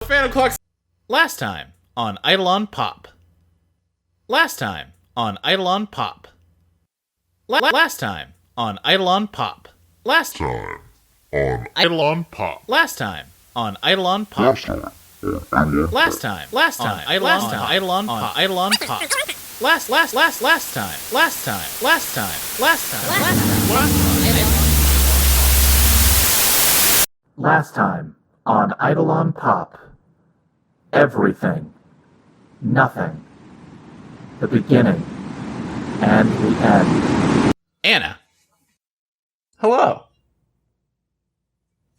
Phantom Clocks. Last time on Eidolon Pop. Last time on Eidolon Pop. Last time on Eidolon Pop. Last time on Eidolon Pop. Last time on Eidolon Pop. Last time Eidolon Pop. Eidolon Pop. Last time on Eidolon Pop. Everything. Nothing. The beginning. And the end. Anna. Hello.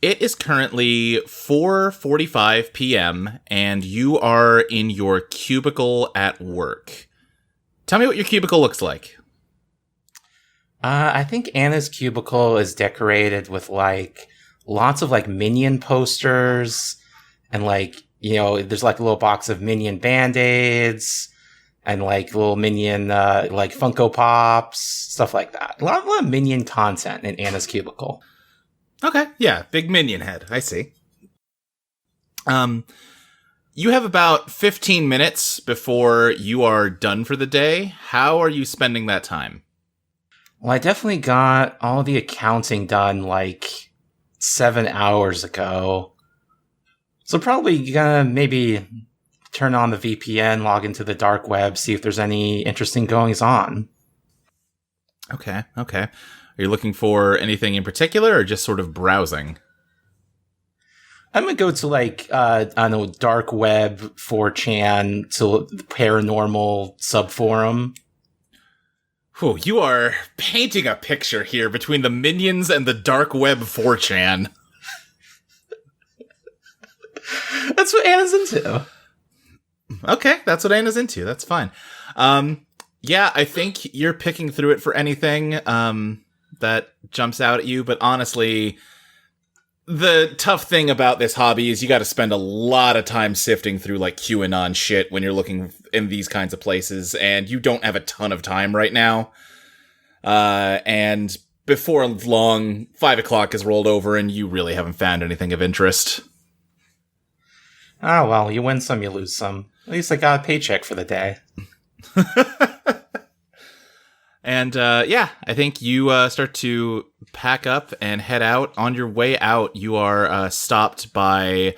It is currently 4:45 p.m. and you are in your cubicle at work. Tell me what your cubicle looks like. I think Anna's cubicle is decorated with, lots of, Minion posters, and, there's, a little box of Minion Band-Aids, and, little Minion, Funko Pops, stuff like that. A lot of Minion content in Anna's cubicle. Okay, yeah, big Minion head, I see. You have about 15 minutes before you are done for the day. How are you spending that time? Well, I definitely got all the accounting done, 7 hours ago. So probably gonna maybe turn on the VPN, log into the dark web, see if there's any interesting goings on. Okay. Are you looking for anything in particular, or just sort of browsing? I'm gonna go to I don't know, dark web 4chan, to the paranormal subforum. Whew, you are painting a picture here between the Minions and the dark web 4chan. That's what Anna's into. Okay, that's what Anna's into. That's fine. Yeah, I think you're picking through it for anything that jumps out at you, but honestly, the tough thing about this hobby is you got to spend a lot of time sifting through QAnon shit when you're looking in these kinds of places, and you don't have a ton of time right now. And before long, 5 o'clock has rolled over and you really haven't found anything of interest. Oh, well, you win some, you lose some. At least I got a paycheck for the day. And, I think you start to pack up and head out. On your way out, you are stopped by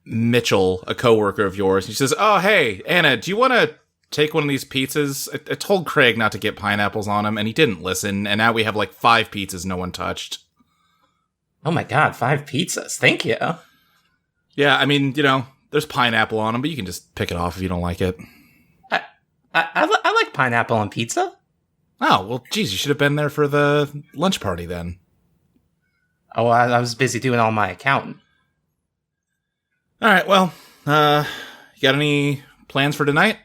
Mitchell, a coworker of yours. He says, "Oh, hey, Anna, do you want to take one of these pizzas? I told Craig not to get pineapples on him, and he didn't listen, and now we have 5 pizzas no one touched." Oh my god, 5 pizzas. Thank you. Yeah, I mean, there's pineapple on them, but you can just pick it off if you don't like it. I like pineapple on pizza. Oh, well, geez, you should have been there for the lunch party then. Oh, I was busy doing all my accounting. All right, well, you got any plans for tonight?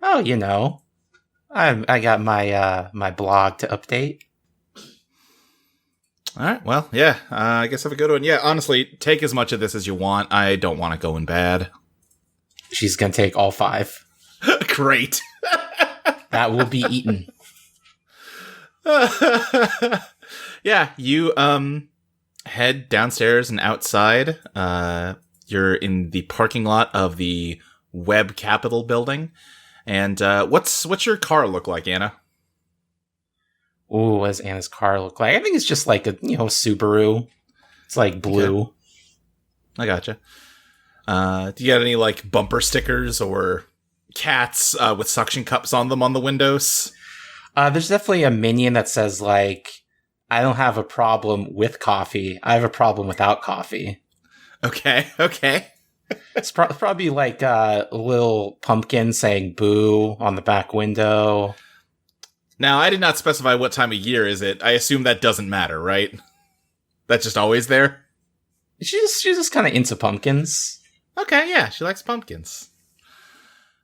Oh, I got my blog to update. All right, well, yeah, I guess have a good one. Yeah, honestly, take as much of this as you want. I don't want it going bad. She's gonna take all 5. Great. That will be eaten. Yeah, you head downstairs and outside. You're in the parking lot of the Web Capitol building. And what's your car look like, Anna? Ooh, what does Anna's car look like? I think it's just a Subaru. It's blue. Okay. I gotcha. Do you got any bumper stickers or cats with suction cups on them on the windows? There's definitely a Minion that says I don't have a problem with coffee. I have a problem without coffee. Okay. It's probably a little pumpkin saying boo on the back window. Now, I did not specify what time of year is it. I assume that doesn't matter, right? That's just always there? She's just kind of into pumpkins. Okay, yeah, she likes pumpkins.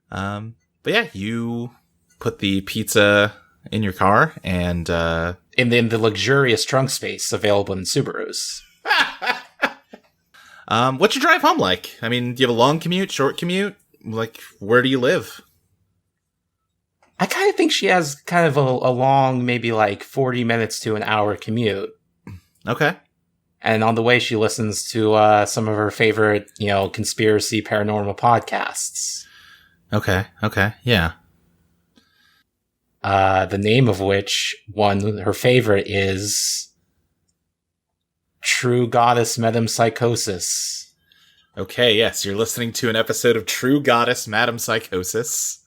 But yeah, you put the pizza in your car and in the luxurious trunk space available in Subarus. What's your drive home like? I mean, do you have a long commute, short commute? Where do you live? I kind of think she has kind of a long, maybe 40 minutes to an hour commute. Okay. And on the way, she listens to some of her favorite, conspiracy paranormal podcasts. Okay, yeah. The name of which her favorite is True Goddess Metempsychosis. Okay, yes, you're listening to an episode of True Goddess Metempsychosis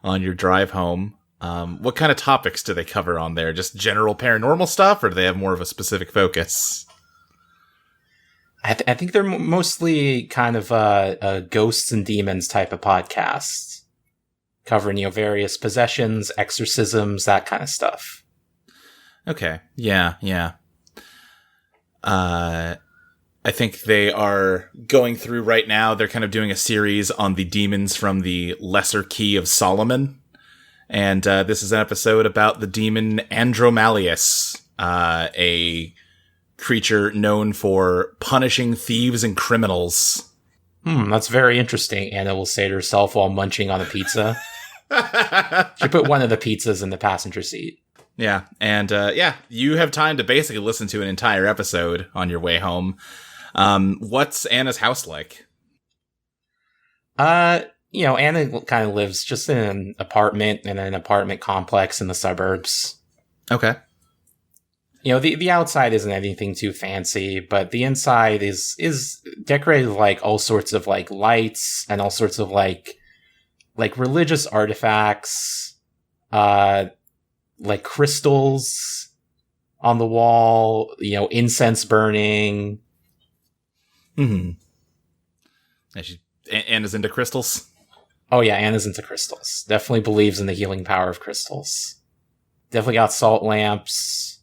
on your drive home. What kind of topics do they cover on there? Just general paranormal stuff, or do they have more of a specific focus? I think they're mostly kind of ghosts and demons type of podcasts, covering various possessions, exorcisms, that kind of stuff. Okay, yeah. I think they are going through right now. They're kind of doing a series on the demons from the Lesser Key of Solomon. And this is an episode about the demon Andromalius, a creature known for punishing thieves and criminals. That's very interesting, Anna will say to herself while munching on a pizza. She put one of the pizzas in the passenger seat. Yeah, and you have time to basically listen to an entire episode on your way home. What's Anna's house like? Anna kind of lives just in an apartment complex in the suburbs. Okay. The outside isn't anything too fancy, but the inside is decorated with, like, all sorts of, like, lights and all sorts of, like religious artifacts, like crystals on the wall, incense burning. Mm-hmm. Anna's into crystals? Oh yeah, Anna's into crystals. Definitely believes in the healing power of crystals. Definitely got salt lamps,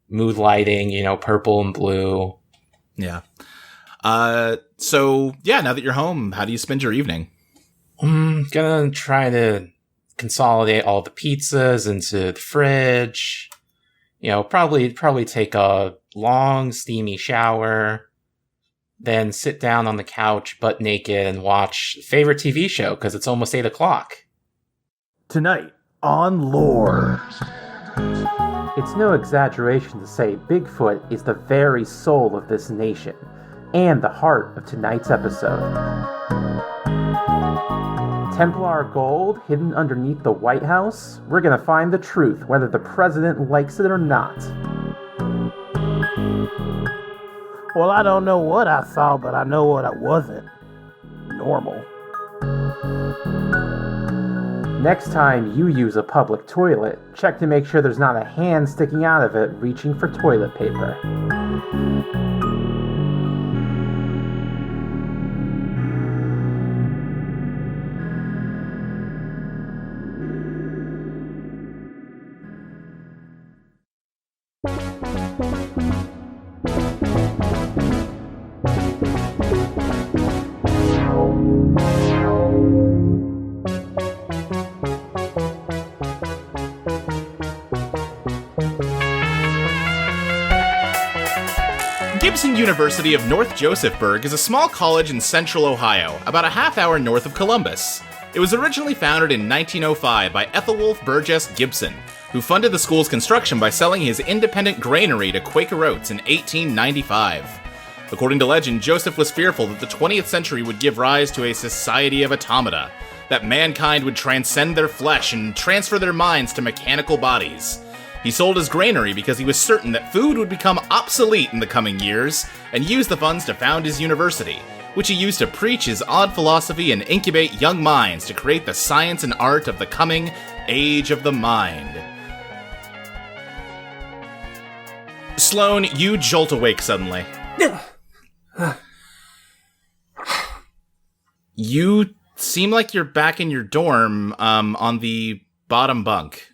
mood lighting, purple and blue. Yeah. So, now that you're home, how do you spend your evening? I'm gonna try to consolidate all the pizzas into the fridge. Probably take a long, steamy shower. Then sit down on the couch, butt naked, and watch favorite TV show, because it's almost 8 o'clock. Tonight on Lore. It's no exaggeration to say Bigfoot is the very soul of this nation, and the heart of tonight's episode. Templar gold hidden underneath the White House? We're gonna find the truth, whether the president likes it or not. Well, I don't know what I saw, but I know what I wasn't. Normal. Next time you use a public toilet, check to make sure there's not a hand sticking out of it reaching for toilet paper. Gibson University of North Josephburg is a small college in central Ohio, about a half-hour north of Columbus. It was originally founded in 1905 by Ethelwolf Burgess Gibson, who funded the school's construction by selling his independent granary to Quaker Oats in 1895. According to legend, Joseph was fearful that the 20th century would give rise to a society of automata, that mankind would transcend their flesh and transfer their minds to mechanical bodies. He sold his granary because he was certain that food would become obsolete in the coming years, and used the funds to found his university, which he used to preach his odd philosophy and incubate young minds to create the science and art of the coming Age of the Mind. Sloane, you jolt awake suddenly. You seem like you're back in your dorm, on the bottom bunk.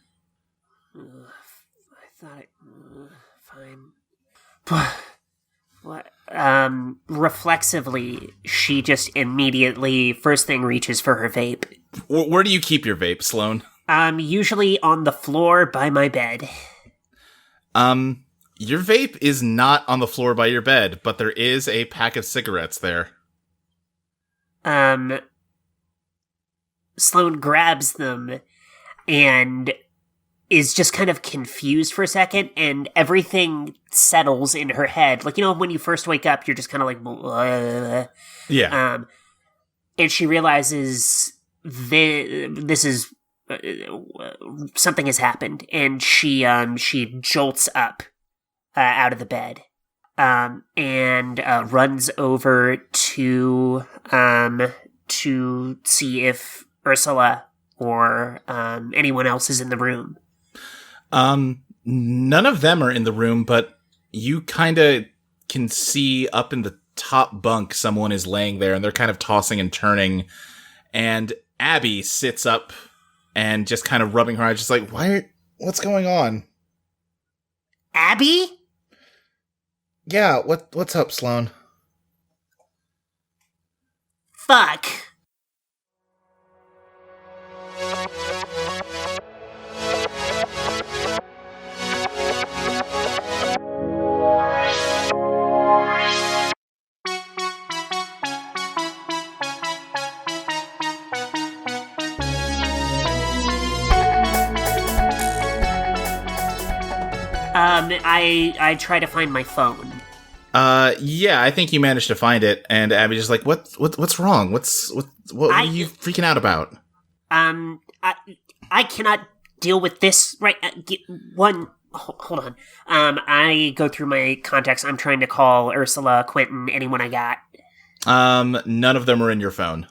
Reflexively, she just immediately, first thing, reaches for her vape. Where do you keep your vape, Sloane? Usually on the floor by my bed. Your vape is not on the floor by your bed, but there is a pack of cigarettes there. Sloane grabs them and is just kind of confused for a second, and everything settles in her head. Like, when you first wake up, you're just kind of like, blah. Yeah. And she realizes this is something has happened, and she jolts up out of the bed, and runs over to see if Ursula or anyone else is in the room. None of them are in the room, but you kind of can see up in the top bunk someone is laying there, and they're kind of tossing and turning, and Abby sits up and just kind of rubbing her eyes, just like, what's going on? Abby? Yeah, what's up, Sloane? Fuck. I try to find my phone. Yeah, I think you managed to find it, and Abby's just like, what's wrong? What are you freaking out about? I cannot deal with this right. Hold on. I go through my contacts. I'm trying to call Ursula, Quentin, anyone I got. None of them are in your phone.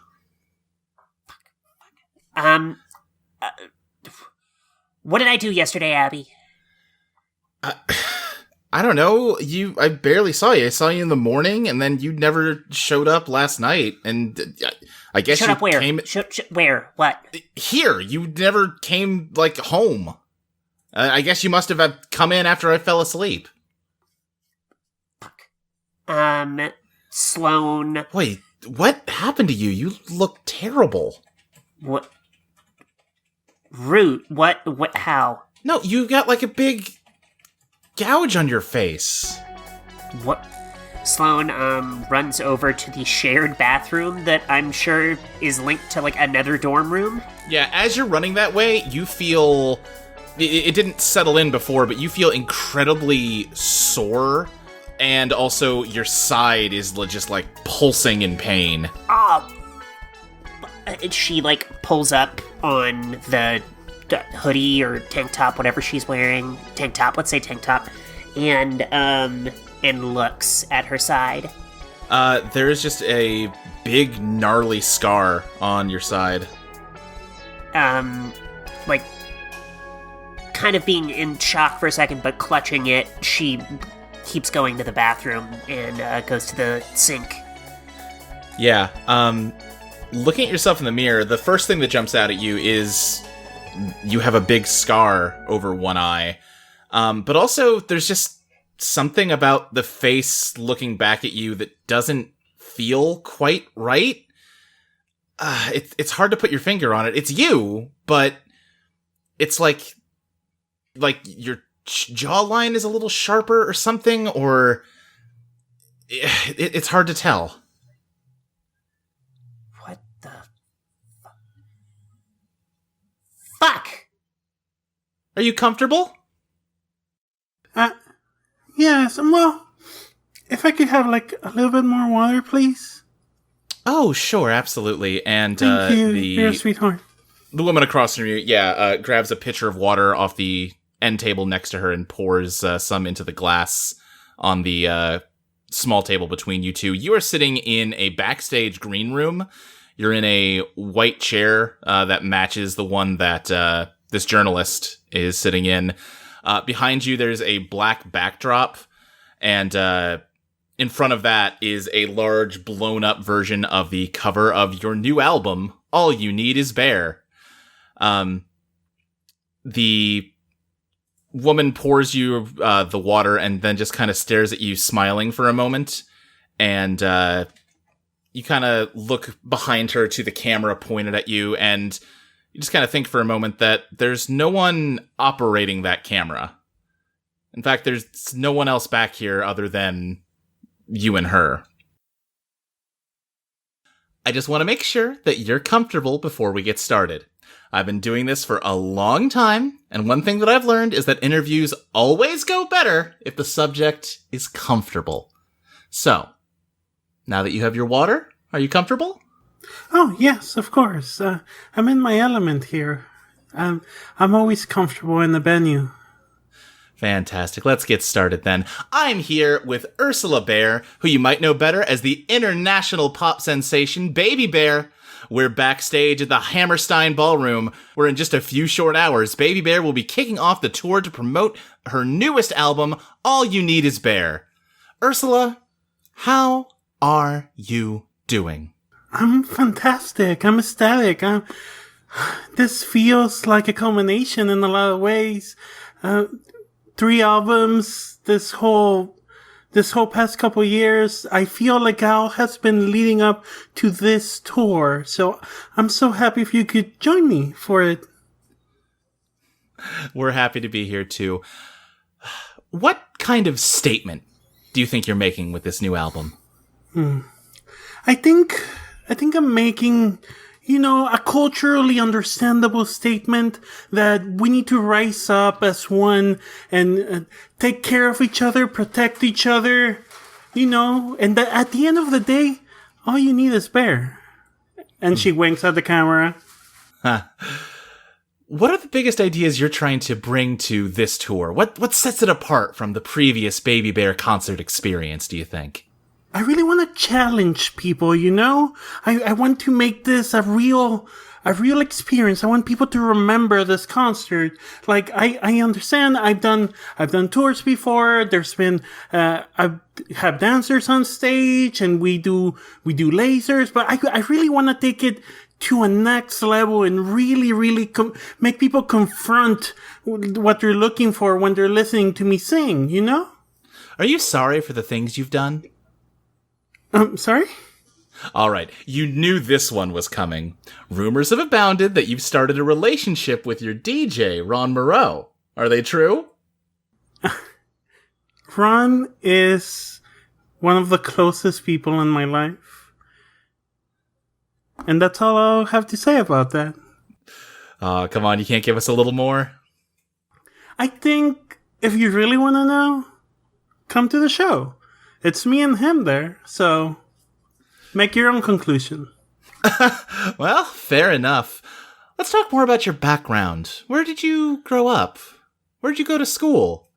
What did I do yesterday, Abby? I don't know. I barely saw you. I saw you in the morning, and then you never showed up last night. And I guess Shut you up. Where? came Where? What? here. You never came home. I guess you must have come in after I fell asleep. Sloane. Wait, what happened to you? You look terrible. What? Root. What? How? No, you got a big gouge on your face. What? Sloane, runs over to the shared bathroom that I'm sure is linked to, another dorm room. Yeah, as you're running that way, you feel... It didn't settle in before, but you feel incredibly sore, and also your side is just, pulsing in pain. She, pulls up on the hoodie or tank top, whatever she's wearing. Tank top, let's say tank top. And looks at her side. There is just a big, gnarly scar on your side. Kind of being in shock for a second, but clutching it, she keeps going to the bathroom and goes to the sink. Yeah, looking at yourself in the mirror, the first thing that jumps out at you is you have a big scar over one eye. But also, there's just something about the face looking back at you that doesn't feel quite right. It's hard to put your finger on it. It's you, but it's like your jawline is a little sharper or something, or it's hard to tell. What the fuck? Are you comfortable? Yes, well, if I could have, a little bit more water, please. Oh, sure, absolutely. And Thank you, you're a sweetheart. The woman across from you, grabs a pitcher of water off the end table next to her and pours some into the glass on the small table between you two. You are sitting in a backstage green room. You're in a white chair that matches the one that this journalist is sitting in. Behind you, there's a black backdrop, and in front of that is a large, blown-up version of the cover of your new album, All You Need Is Bear. The woman pours you the water and then just kind of stares at you, smiling for a moment, and you kind of look behind her to the camera pointed at you, and you just kind of think for a moment that there's no one operating that camera. In fact, there's no one else back here other than you and her. I just want to make sure that you're comfortable before we get started. I've been doing this for a long time, and one thing that I've learned is that interviews always go better if the subject is comfortable. So, now that you have your water, are you comfortable? Oh, yes, of course. I'm in my element here. I'm always comfortable in the venue. Fantastic. Let's get started then. I'm here with Ursula Bear, who you might know better as the international pop sensation Baby Bear. We're backstage at the Hammerstein Ballroom, where in just a few short hours, Baby Bear will be kicking off the tour to promote her newest album, All You Need Is Bear. Ursula, how are you doing? I'm fantastic. I'm ecstatic. This feels like a culmination in a lot of ways. 3 albums, this whole past couple years, I feel like all has been leading up to this tour. So I'm so happy if you could join me for it. We're happy to be here too. What kind of statement do you think you're making with this new album? I think I'm making, a culturally understandable statement that we need to rise up as one and take care of each other, protect each other, and that at the end of the day, all you need is Bear. And she winks at the camera. What are the biggest ideas you're trying to bring to this tour? What sets it apart from the previous Baby Bear concert experience, do you think? I really want to challenge people, I want to make this a real experience. I want people to remember this concert. Like, I understand I've done tours before. There's been, I have dancers on stage and we do lasers, but I really want to take it to a next level and really make people confront what they're looking for when they're listening to me sing, Are you sorry for the things you've done? Sorry? All right, you knew this one was coming. Rumors have abounded that you've started a relationship with your DJ, Ron Moreau. Are they true? Ron is one of the closest people in my life. And that's all I'll have to say about that. Oh, come on, you can't give us a little more? I think if you really want to know, come to the show. It's me and him there, so make your own conclusion. Well, fair enough. Let's talk more about your background. Where did you grow up? Where did you go to school?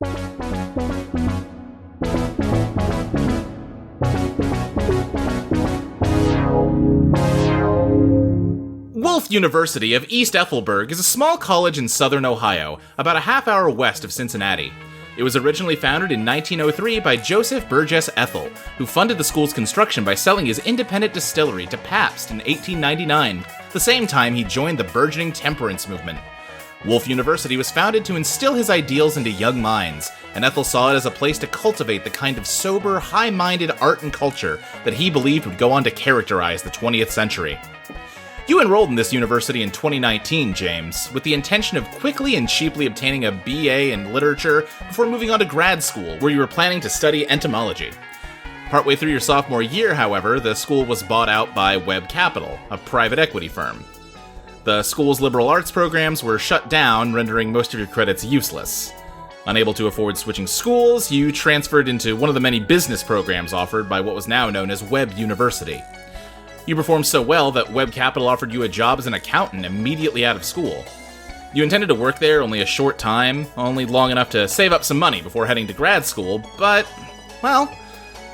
Wolf University of East Ethelberg is a small college in southern Ohio, about a half-hour west of Cincinnati. It was originally founded in 1903 by Joseph Burgess Ethel, who funded the school's construction by selling his independent distillery to Pabst in 1899, the same time he joined the burgeoning temperance movement. Wolf University was founded to instill his ideals into young minds, and Ethel saw it as a place to cultivate the kind of sober, high-minded art and culture that he believed would go on to characterize the 20th century. You enrolled in this university in 2019, James, with the intention of quickly and cheaply obtaining a BA in literature before moving on to grad school, where you were planning to study entomology. Partway through your sophomore year, however, the school was bought out by Webb Capital, a private equity firm. The school's liberal arts programs were shut down, rendering most of your credits useless. Unable to afford switching schools, you transferred into one of the many business programs offered by what was now known as Webb University. You performed so well that Webb Capital offered you a job as an accountant immediately out of school. You intended to work there only a short time, only long enough to save up some money before heading to grad school, but, well,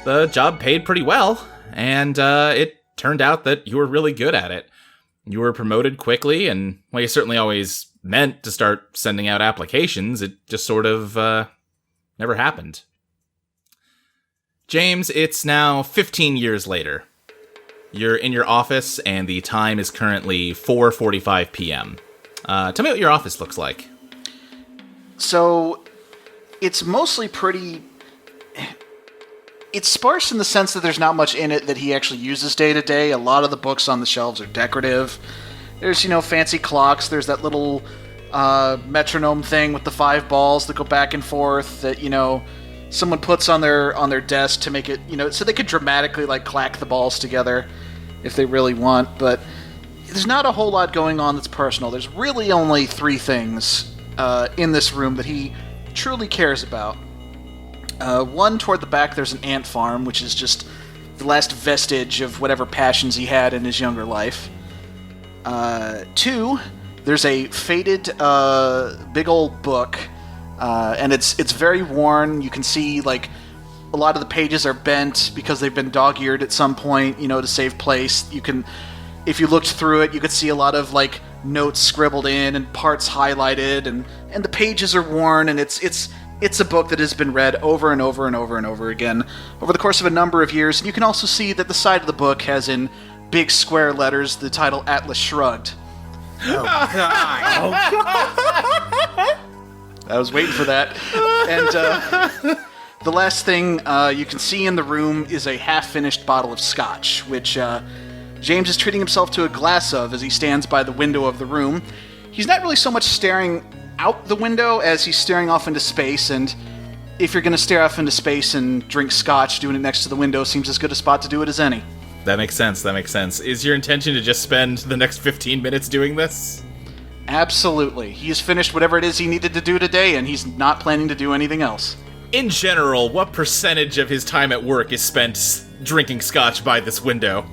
the job paid pretty well, and it turned out that you were really good at it. You were promoted quickly, and, well, you certainly always meant to start sending out applications. It just sort of never happened. James, it's now 15 years later. You're in your office, and the time is currently 4:45 p.m. Tell me what your office looks like. So, it's mostly pretty... It's sparse in the sense that there's not much in it that he actually uses day to day. A lot of the books on the shelves are decorative. There's, fancy clocks. There's that little metronome thing with the 5 balls that go back and forth that, someone puts on their desk to make it, so they could dramatically, clack the balls together if they really want. But there's not a whole lot going on that's personal. There's really only 3 things in this room that he truly cares about. One, toward the back, there's an ant farm, which is just the last vestige of whatever passions he had in his younger life. 2, there's a faded, big old book, and it's very worn. You can see, like, a lot of the pages are bent because they've been dog-eared at some point, to save place. If you looked through it, you could see a lot of, like, notes scribbled in and parts highlighted, and the pages are worn, and it's a book that has been read over and over and over and over again over the course of a number of years. And you can also see that the side of the book has in big square letters the title Atlas Shrugged. Oh, God. I was waiting for that. And the last thing you can see in the room is a half-finished bottle of scotch, which James is treating himself to a glass of as he stands by the window of the room. He's not really so much staring out the window as he's staring off into space, and if you're going to stare off into space and drink scotch, doing it next to the window seems as good a spot to do it as any. That makes sense. Is your intention to just spend the next 15 minutes doing this? Absolutely. He's finished whatever it is he needed to do today, and he's not planning to do anything else. In general, what percentage of his time at work is spent drinking scotch by this window?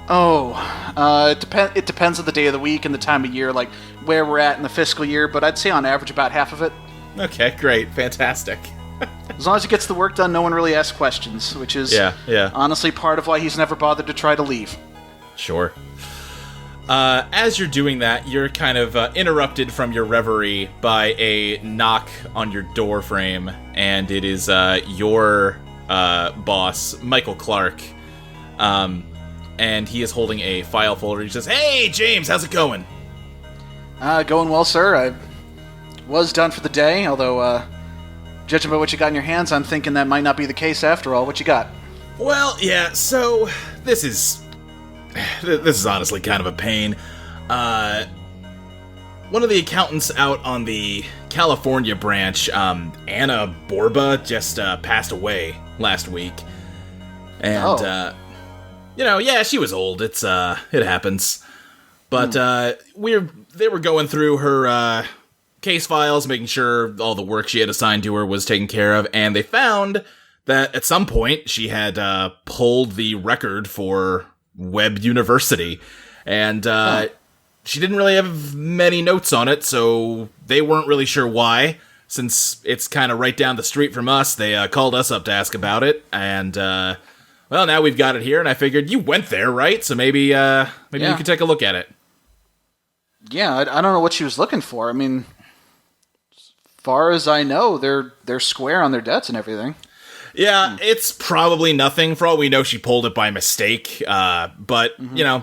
It depends on the day of the week and the time of year, like where we're at in the fiscal year, but I'd say on average about half of it. Okay, great. Fantastic. As long as he gets the work done, no one really asks questions, which is honestly part of why he's never bothered to try to leave. Sure. As you're doing that, you're kind of interrupted from your reverie by a knock on your door frame, and it is your boss, Michael Clark. And he is holding a file folder. He says, "Hey, James, how's it going?" Going well, sir. I was done for the day, although, judging by what you got in your hands, I'm thinking that might not be the case after all. What you got? Well, yeah, so this is honestly kind of a pain. One of the accountants out on the California branch, Anna Borba, just passed away last week. And, she was old. It happens. But they were going through her case files, making sure all the work she had assigned to her was taken care of, and they found that at some point she had pulled the record for Webb University, and she didn't really have many notes on it, so they weren't really sure why. Since it's kind of right down the street from us, they called us up to ask about it, and well, now we've got it here, and I figured you went there, right? So maybe you could take a look at it. Yeah, I don't know what she was looking for. I mean, as far as I know, they're square on their debts and everything. Yeah, it's probably nothing. For all we know, she pulled it by mistake. But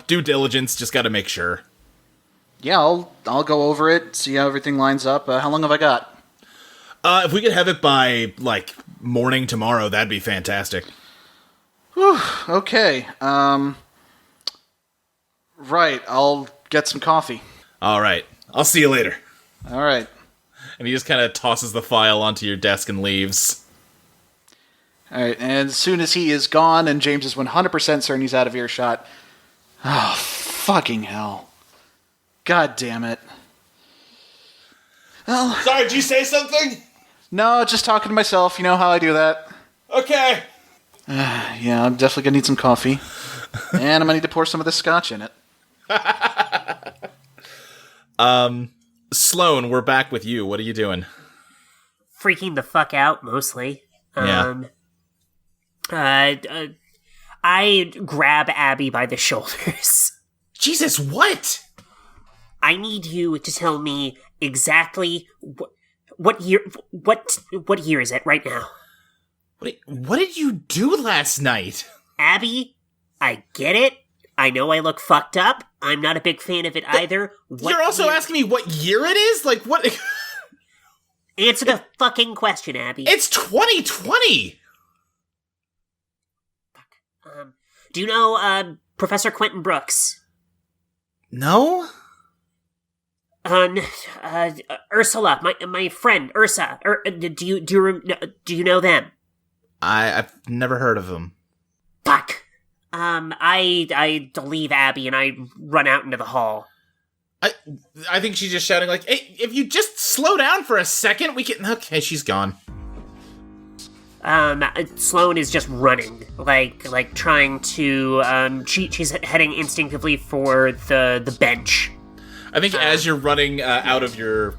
due diligence, just got to make sure. Yeah, I'll go over it, see how everything lines up. How long have I got? If we could have it by morning tomorrow, that'd be fantastic. Whew, okay. Right, I'll get some coffee. All right, I'll see you later. All right. And he just kind of tosses the file onto your desk and leaves. All right, and as soon as he is gone and James is 100% certain he's out of earshot, oh, fucking hell. God damn it. Well, sorry, did you say something? No, just talking to myself. You know how I do that. Okay. Yeah, I'm definitely gonna need some coffee. And I'm gonna need to pour some of this scotch in it. Sloane, we're back with you. What are you doing? Freaking the fuck out, mostly. Yeah. I grab Abby by the shoulders. Jesus, what? I need you to tell me exactly what year is it right now? What did you do last night? Abby, I get it. I know I look fucked up. I'm not a big fan of it either. You're also asking me what year it is? Like, what? Answer the fucking question, Abby. It's 2020! Do you know, Professor Quentin Brooks? No? Ursula, my friend, Ursa. Do you know them? I've never heard of them. Fuck. I leave Abby and I run out into the hall. I think she's just shouting like, "Hey, if you just slow down for a second, we can." Okay, she's gone. Sloane is just running, like trying to. She's heading instinctively for the bench. I think as you're running out of your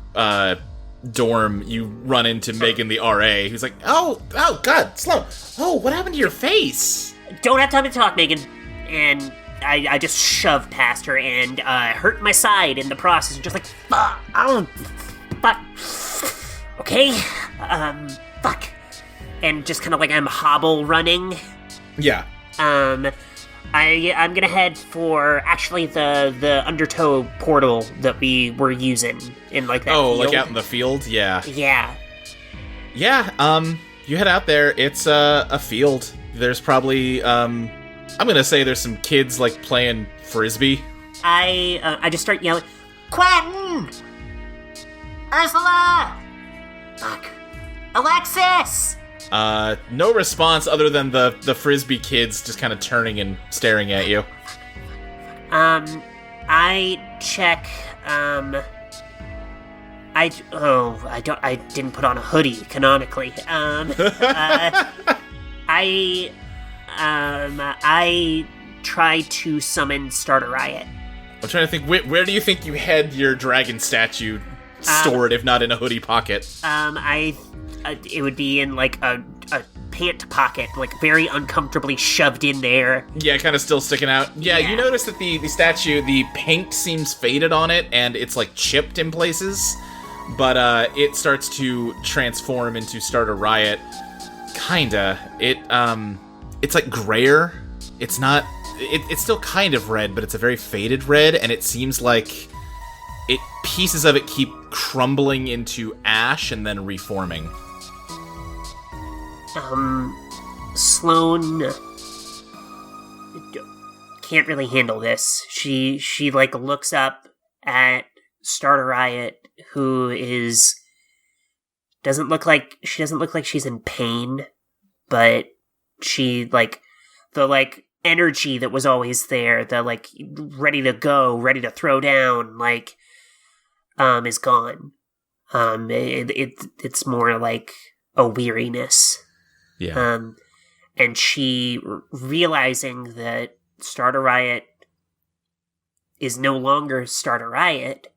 dorm, you run into Megan, the RA, who's like, "Oh, God, Sloane! Oh, what happened to your face?" Don't have time to talk, Megan. And I just shoved past her and hurt my side in the process. And just like, fuck. Okay, fuck. And just kind of like I'm hobble running. Yeah. I'm gonna head for actually the undertow portal that we were using in like that. Oh, field. like out in the field? Yeah. Yeah. Yeah. You head out there. It's a field. There's probably I'm gonna say there's some kids like playing frisbee. I just start yelling, Quentin! Ursula! Fuck. Alexis! No response other than the frisbee kids just kind of turning and staring at you. I check, I didn't put on a hoodie, canonically. I try to start a riot. I'm trying to think, where do you think you had your dragon statue stored, if not in a hoodie pocket? It would be in like a pant pocket, like very uncomfortably shoved in there. Yeah, kind of still sticking out. Yeah, Yeah. You notice that the statue, the paint seems faded on it, and it's like chipped in places, but it starts to transform into start a riot. Kinda. It's like grayer. It's not. It's still kind of red, but it's a very faded red, and it seems like pieces of it keep crumbling into ash and then reforming. Sloane can't really handle this. She like looks up at Starter Riot, who doesn't look like she's in pain, but she like the like energy that was always there, the like ready to go, ready to throw down, like is gone. It's more like a weariness. Yeah. And she, realizing that Start a Riot is no longer Start a Riot,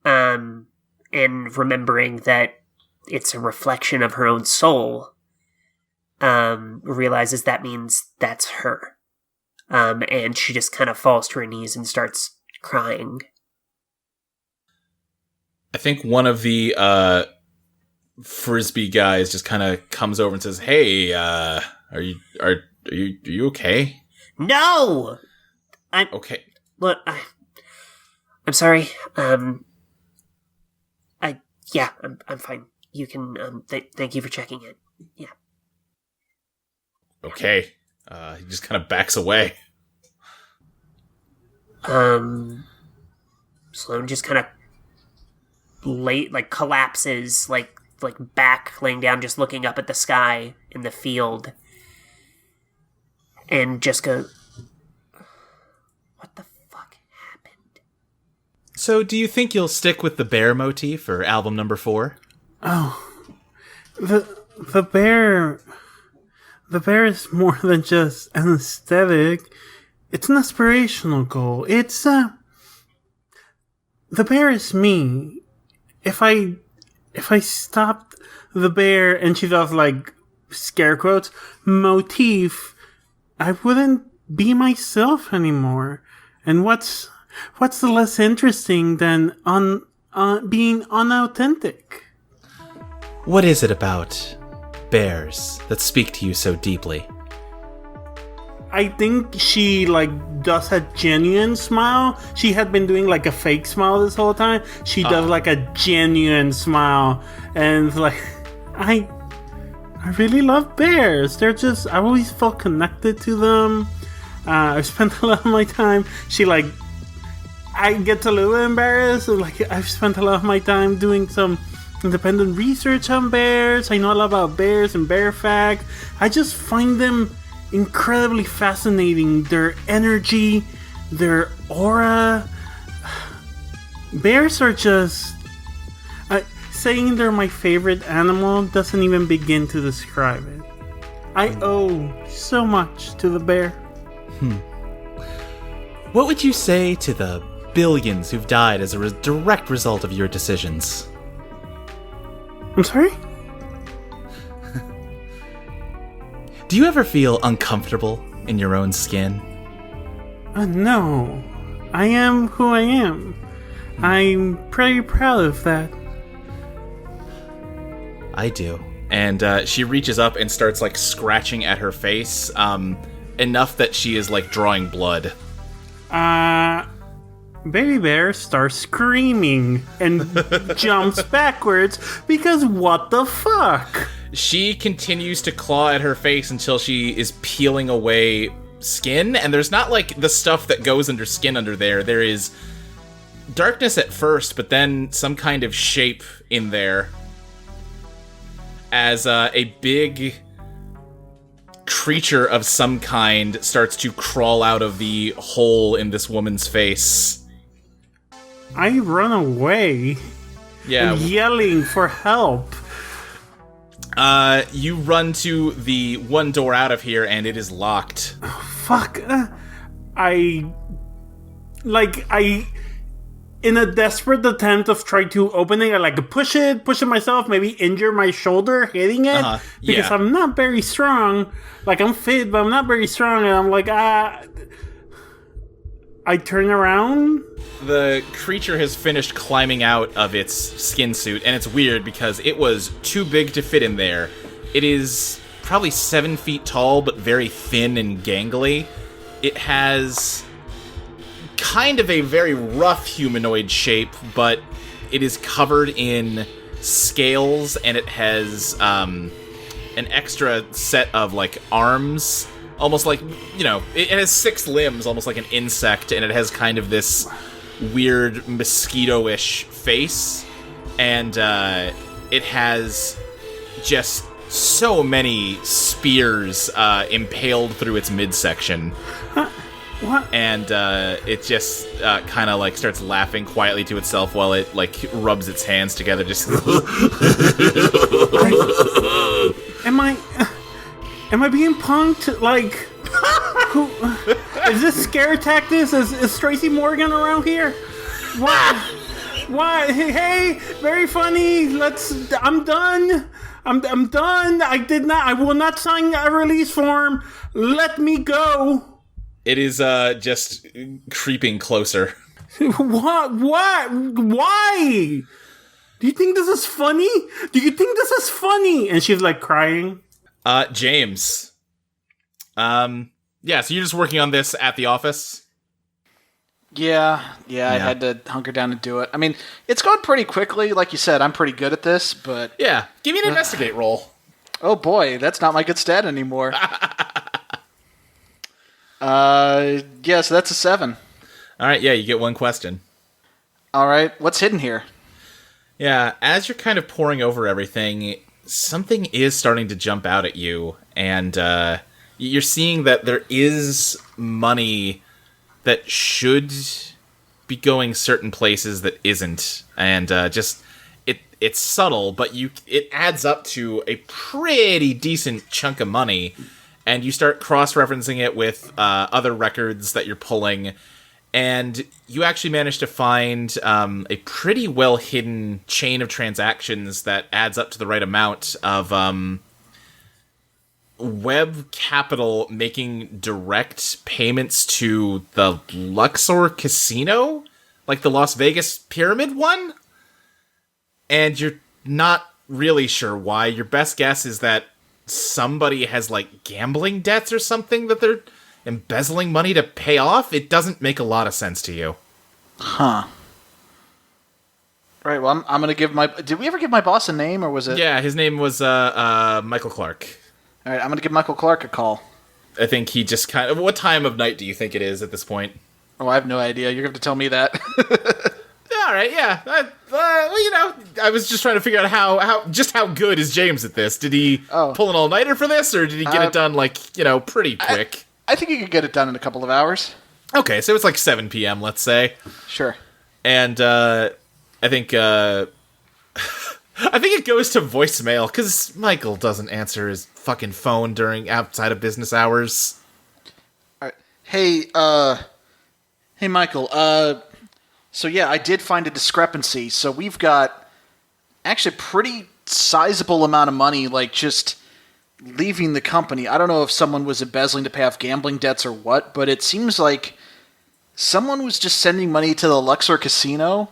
and remembering that it's a reflection of her own soul, realizes that means that's her. And she just kind of falls to her knees and starts crying. I think one of the frisbee guys just kind of comes over and says, "Hey, are you okay?" No, I'm okay. Look, I'm sorry. I'm fine. You can. Thank you for checking in. Yeah. Okay. He just kind of backs away. Sloane just kind of collapses, like back, laying down, just looking up at the sky in the field, and just goes, "What the fuck happened?" So, do you think you'll stick with the bear motif for album number 4? Oh, the bear is more than just an aesthetic. It's an aspirational goal. It's the bear is me. If I stopped the bear and she does like scare quotes motif, I wouldn't be myself anymore. And what's the less interesting than being unauthentic? What is it about bears that speak to you so deeply? I think she does a genuine smile. She had been doing like a fake smile this whole time. She does like a genuine smile, and I really love bears. They're just, I always felt connected to them. I've spent a lot of my time. I get a little embarrassed. I've spent a lot of my time doing some independent research on bears. I know a lot about bears and bear facts. I just find them incredibly fascinating. Their energy, their aura. Bears are just... saying they're my favorite animal doesn't even begin to describe it. I owe so much to the bear. What would you say to the billions who've died as a direct result of your decisions? I'm sorry? Do you ever feel uncomfortable in your own skin? No. I am who I am. I'm pretty proud of that. I do. And she reaches up and starts, like, scratching at her face, enough that she is, like, drawing blood. Baby Bear starts screaming and jumps backwards because what the fuck? She continues to claw at her face until she is peeling away skin, and there's not, like, the stuff that goes under skin under there. There is darkness at first, but then some kind of shape in there as a big creature of some kind starts to crawl out of the hole in this woman's face. I run away. Yeah. Yelling for help. You run to the one door out of here, and it is locked. Fuck. In a desperate attempt of trying to open it, I like push it myself, maybe injure my shoulder hitting it, because I'm not very strong. Like, I'm fit, but I'm not very strong, and I'm like, I turn around. The creature has finished climbing out of its skin suit, and it's weird because it was too big to fit in there. It is probably 7 feet tall, but very thin and gangly. It has kind of a very rough humanoid shape, but it is covered in scales, and it has an extra set of, like, arms, almost like, you know, it has 6 limbs, almost like an insect, and it has kind of this weird mosquito-ish face, and it has just so many spears impaled through its midsection. What? And it just kind of, like, starts laughing quietly to itself while it, like, rubs its hands together. Just Am I being punked? Like, who is this scare tactics? Is Tracy Morgan around here? What? What? Hey, very funny. I'm done. I'm done. I will not sign a release form. Let me go. it is just creeping closer. What? Why? Do you think this is funny? And she's like crying. James. Yeah, so you're just working on this at the office? Yeah, I had to hunker down and do it. I mean, it's gone pretty quickly. Like you said, I'm pretty good at this, but... Yeah, give me an investigate roll. Oh boy, that's not my good stat anymore. Yeah, so that's a 7. Alright, yeah, you get one question. Alright, what's hidden here? Yeah, as you're kind of poring over everything, something is starting to jump out at you, and you're seeing that there is money that should be going certain places that isn't, and just it's subtle, but it adds up to a pretty decent chunk of money, and you start cross-referencing it with other records that you're pulling, and you actually manage to find a pretty well-hidden chain of transactions that adds up to the right amount of Web Capital making direct payments to the Luxor Casino? Like the Las Vegas Pyramid one? And you're not really sure why. Your best guess is that somebody has, like, gambling debts or something that they're embezzling money to pay off. It doesn't make a lot of sense to you. Huh. Right, well, I'm going to give my... Did we ever give my boss a name, or was it... Yeah, his name was Michael Clark. All right, I'm going to give Michael Clark a call. I think he just kind of... What time of night do you think it is at this point? Oh, I have no idea. You're going to have to tell me that. All right, yeah. I was just trying to figure out how good is James at this? Did he pull an all-nighter for this, or did he get it done, pretty quick? I think you could get it done in a couple of hours. Okay, so it's like 7 p.m., let's say. Sure. And, I think it goes to voicemail, because Michael doesn't answer his fucking phone outside of business hours. All right. Hey, Michael, so yeah, I did find a discrepancy. So we've got actually a pretty sizable amount of money, just leaving the company. I don't know if someone was embezzling to pay off gambling debts or what, but it seems like someone was just sending money to the Luxor casino,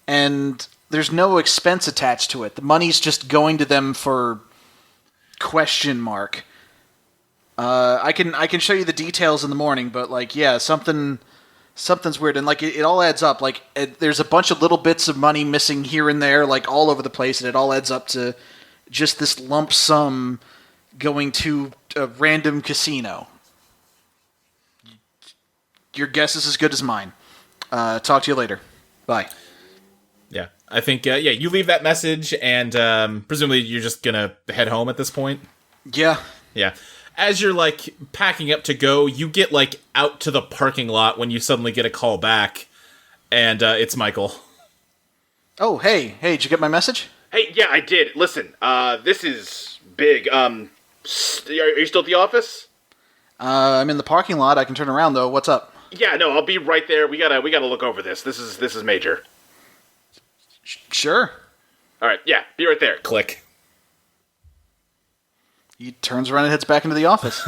and there's no expense attached to it. The money's just going to them for question mark. I can show you the details in the morning, but yeah, something's weird, and it all adds up. There's a bunch of little bits of money missing here and there, all over the place, and it all adds up to just this lump sum going to a random casino. Your guess is as good as mine. Talk to you later. Bye. Yeah, I think, you leave that message, and presumably you're just gonna head home at this point? Yeah. Yeah. As you're, packing up to go, you get, out to the parking lot when you suddenly get a call back, and it's Michael. Oh, hey, did you get my message? Hey, yeah, I did. Listen, this is big. Are you still at the office? I'm in the parking lot. I can turn around, though. What's up? Yeah, no, I'll be right there. We gotta look over this. This is major. Sure. All right, yeah, be right there. Click. He turns around and heads back into the office.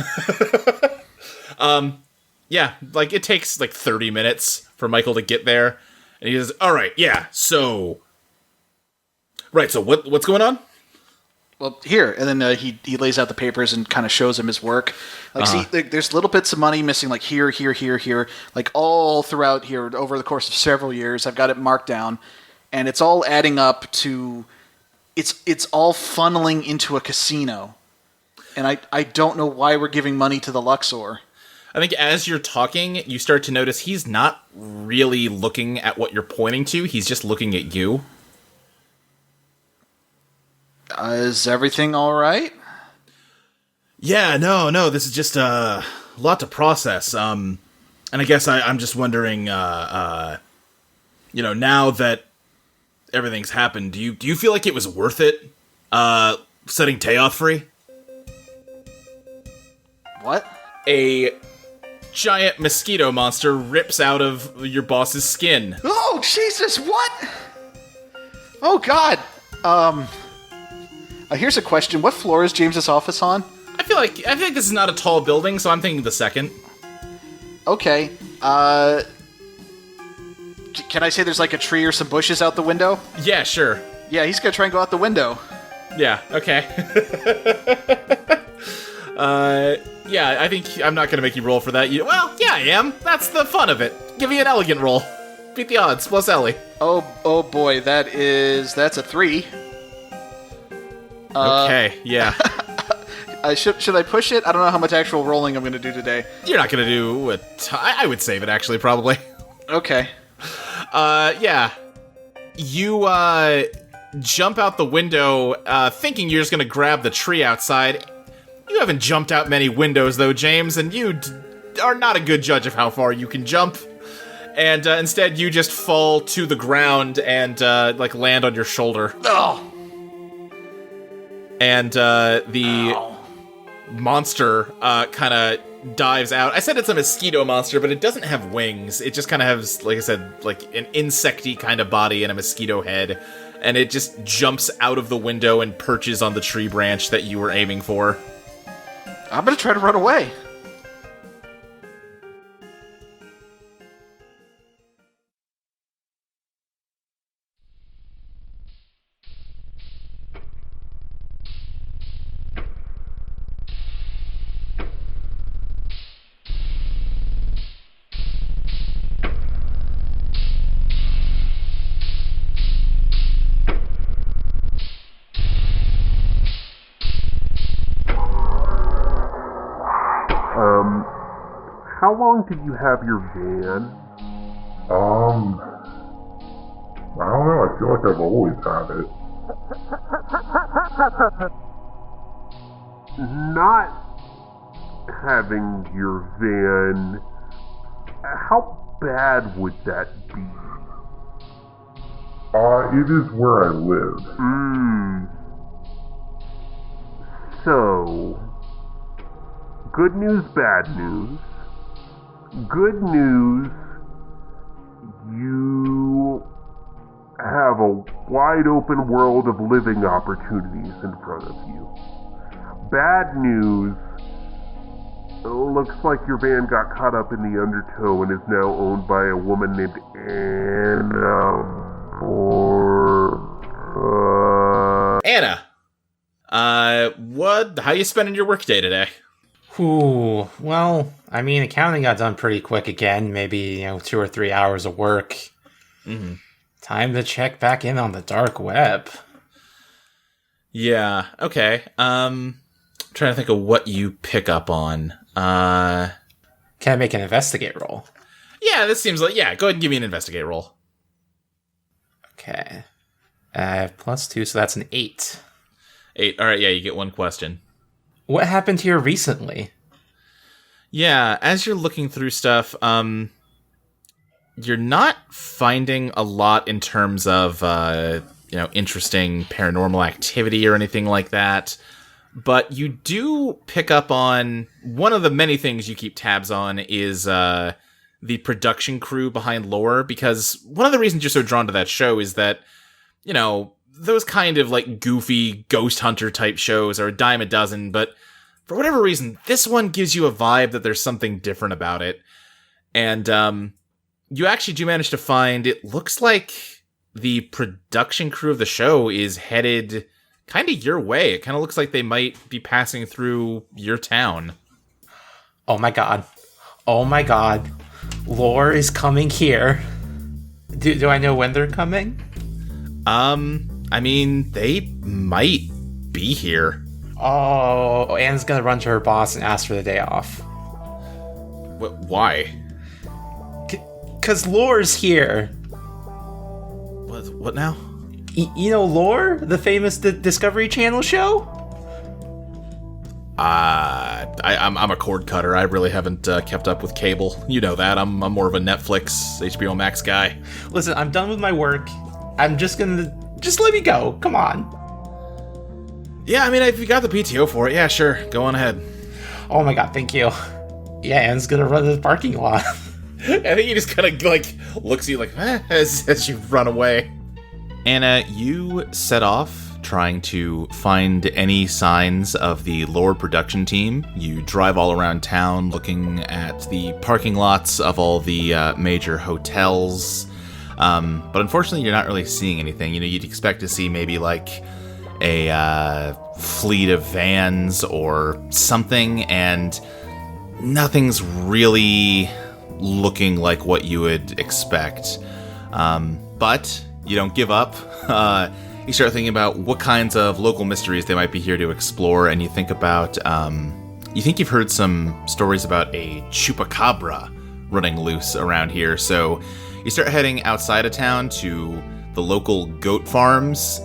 Yeah, it takes 30 minutes for Michael to get there, and he says, "All right, yeah, so what's going on?" Well, here, and then he lays out the papers and kind of shows him his work. See, there's little bits of money missing, here, all throughout here over the course of several years. I've got it marked down, and it's all adding up to, it's all funneling into a casino, and I don't know why we're giving money to the Luxor. I think as you're talking, you start to notice he's not really looking at what you're pointing to. He's just looking at you. Is everything all right? Yeah, no, this is just a lot to process. And I guess I'm just wondering, now that everything's happened, do you feel like it was worth it, setting Teoth free? What? A giant mosquito monster rips out of your boss's skin. Oh, Jesus, what? Oh, God. Here's a question. What floor is James's office on? I feel like this is not a tall building, so I'm thinking the second. Okay. Can I say there's a tree or some bushes out the window? Yeah, sure. Yeah, he's gonna try and go out the window. Yeah, okay. Yeah, I think I'm not gonna make you roll for that. Well, yeah, I am. That's the fun of it. Give me an elegant roll. Beat the odds, plus Ellie. Oh boy, that's a 3. Okay, yeah. Should I push it? I don't know how much actual rolling I'm going to do today. You're not going to do I would save it, actually, probably. Okay. Yeah. You, jump out the window, thinking you're just going to grab the tree outside. You haven't jumped out many windows, though, James, and you are not a good judge of how far you can jump. And, instead, you just fall to the ground and, land on your shoulder. Oh! And the monster kind of dives out. I said it's a mosquito monster, but it doesn't have wings. It just kind of has, like I said, an insect-y kind of body and a mosquito head. And it just jumps out of the window and perches on the tree branch that you were aiming for. I'm going to try to run away. How long did you have your van? I don't know, I feel like I've always had it. Not having your van, how bad would that be? It is where I live. So, good news, bad news. Good news, you have a wide open world of living opportunities in front of you. Bad news, looks like your van got caught up in the undertow and is now owned by a woman named Anna. Anna, how you spending your workday today? Ooh, well, I mean, accounting got done pretty quick again. Maybe, 2 or 3 hours of work. Mm-hmm. Time to check back in on the dark web. Yeah, okay. Trying to think of what you pick up on. Can I make an investigate roll? Yeah, this seems like, go ahead and give me an investigate roll. Okay. +2, so that's an 8. 8, alright, yeah, you get one question. What happened here recently? Yeah, as you're looking through stuff, you're not finding a lot in terms of, interesting paranormal activity or anything like that. But you do pick up on one of the many things you keep tabs on is the production crew behind Lore, because one of the reasons you're so drawn to that show is that, those kind of like goofy ghost hunter type shows are a dime a dozen, but for whatever reason, this one gives you a vibe that there's something different about it. And you actually do manage to find, it looks like the production crew of the show is headed kind of your way. It kind of looks like they might be passing through your town. Oh my god. Lore is coming here. Do I know when they're coming? I mean, they might be here. Oh, Anne's gonna run to her boss and ask for the day off. Why? 'Cause Lore's here. What now? You know Lore? The famous Discovery Channel show? I'm a cord cutter. I really haven't kept up with cable. You know that. I'm more of a Netflix, HBO Max guy. Listen, I'm done with my work. I'm just let me go. Come on. Yeah, I mean, if you got the PTO for it, yeah, sure. Go on ahead. Oh my god, thank you. Yeah, Anne's gonna run to the parking lot. I think he just kind of, looks at you as you run away. Anna, you set off trying to find any signs of the Lore production team. You drive all around town looking at the parking lots of all the major hotels. But unfortunately, you're not really seeing anything. You'd expect to see maybe a fleet of vans or something, and nothing's really looking like what you would expect. But you don't give up. You start thinking about what kinds of local mysteries they might be here to explore, and you think about, you think you've heard some stories about a chupacabra running loose around here, so you start heading outside of town to the local goat farms,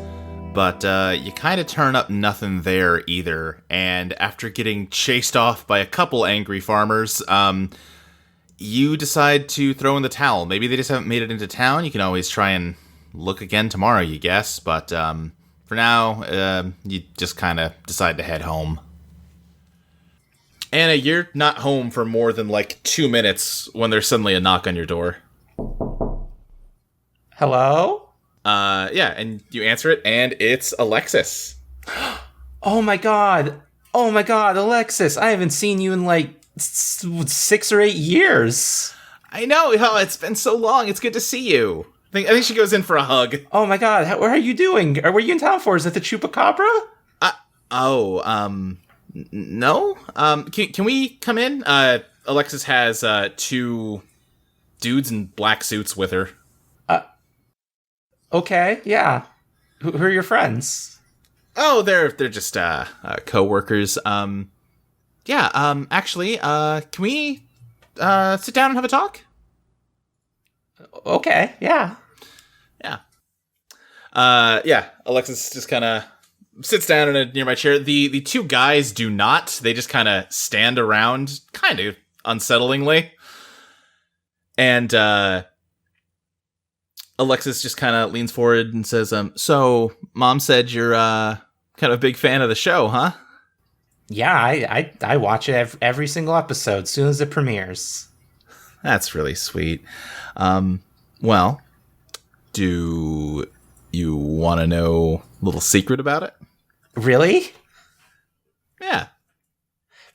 but you kind of turn up nothing there either, and after getting chased off by a couple angry farmers, you decide to throw in the towel. Maybe they just haven't made it into town. You can always try and look again tomorrow, you guess, but for now, you just kind of decide to head home. Anna, you're not home for more than 2 minutes when there's suddenly a knock on your door. Hello? Yeah, and you answer it, and it's Alexis. Oh my god, Alexis, I haven't seen you in 6 or 8 years. I know, it's been so long, it's good to see you. I think she goes in for a hug. Oh my god, what are you doing? What are you in town for? Is it the chupacabra? No? Can we come in? Alexis has 2 dudes in black suits with her. Okay, yeah. Who are your friends? Oh, they're just co-workers. Actually, can we sit down and have a talk? Okay, yeah. Yeah. Yeah, Alexis just kind of sits down near my chair. The two guys do not. They just kind of stand around, kind of unsettlingly. And Alexis just kind of leans forward and says, so Mom said you're kind of a big fan of the show, huh? Yeah, I watch it every single episode as soon as it premieres. That's really sweet. Well, do you want to know a little secret about it? Really? Yeah.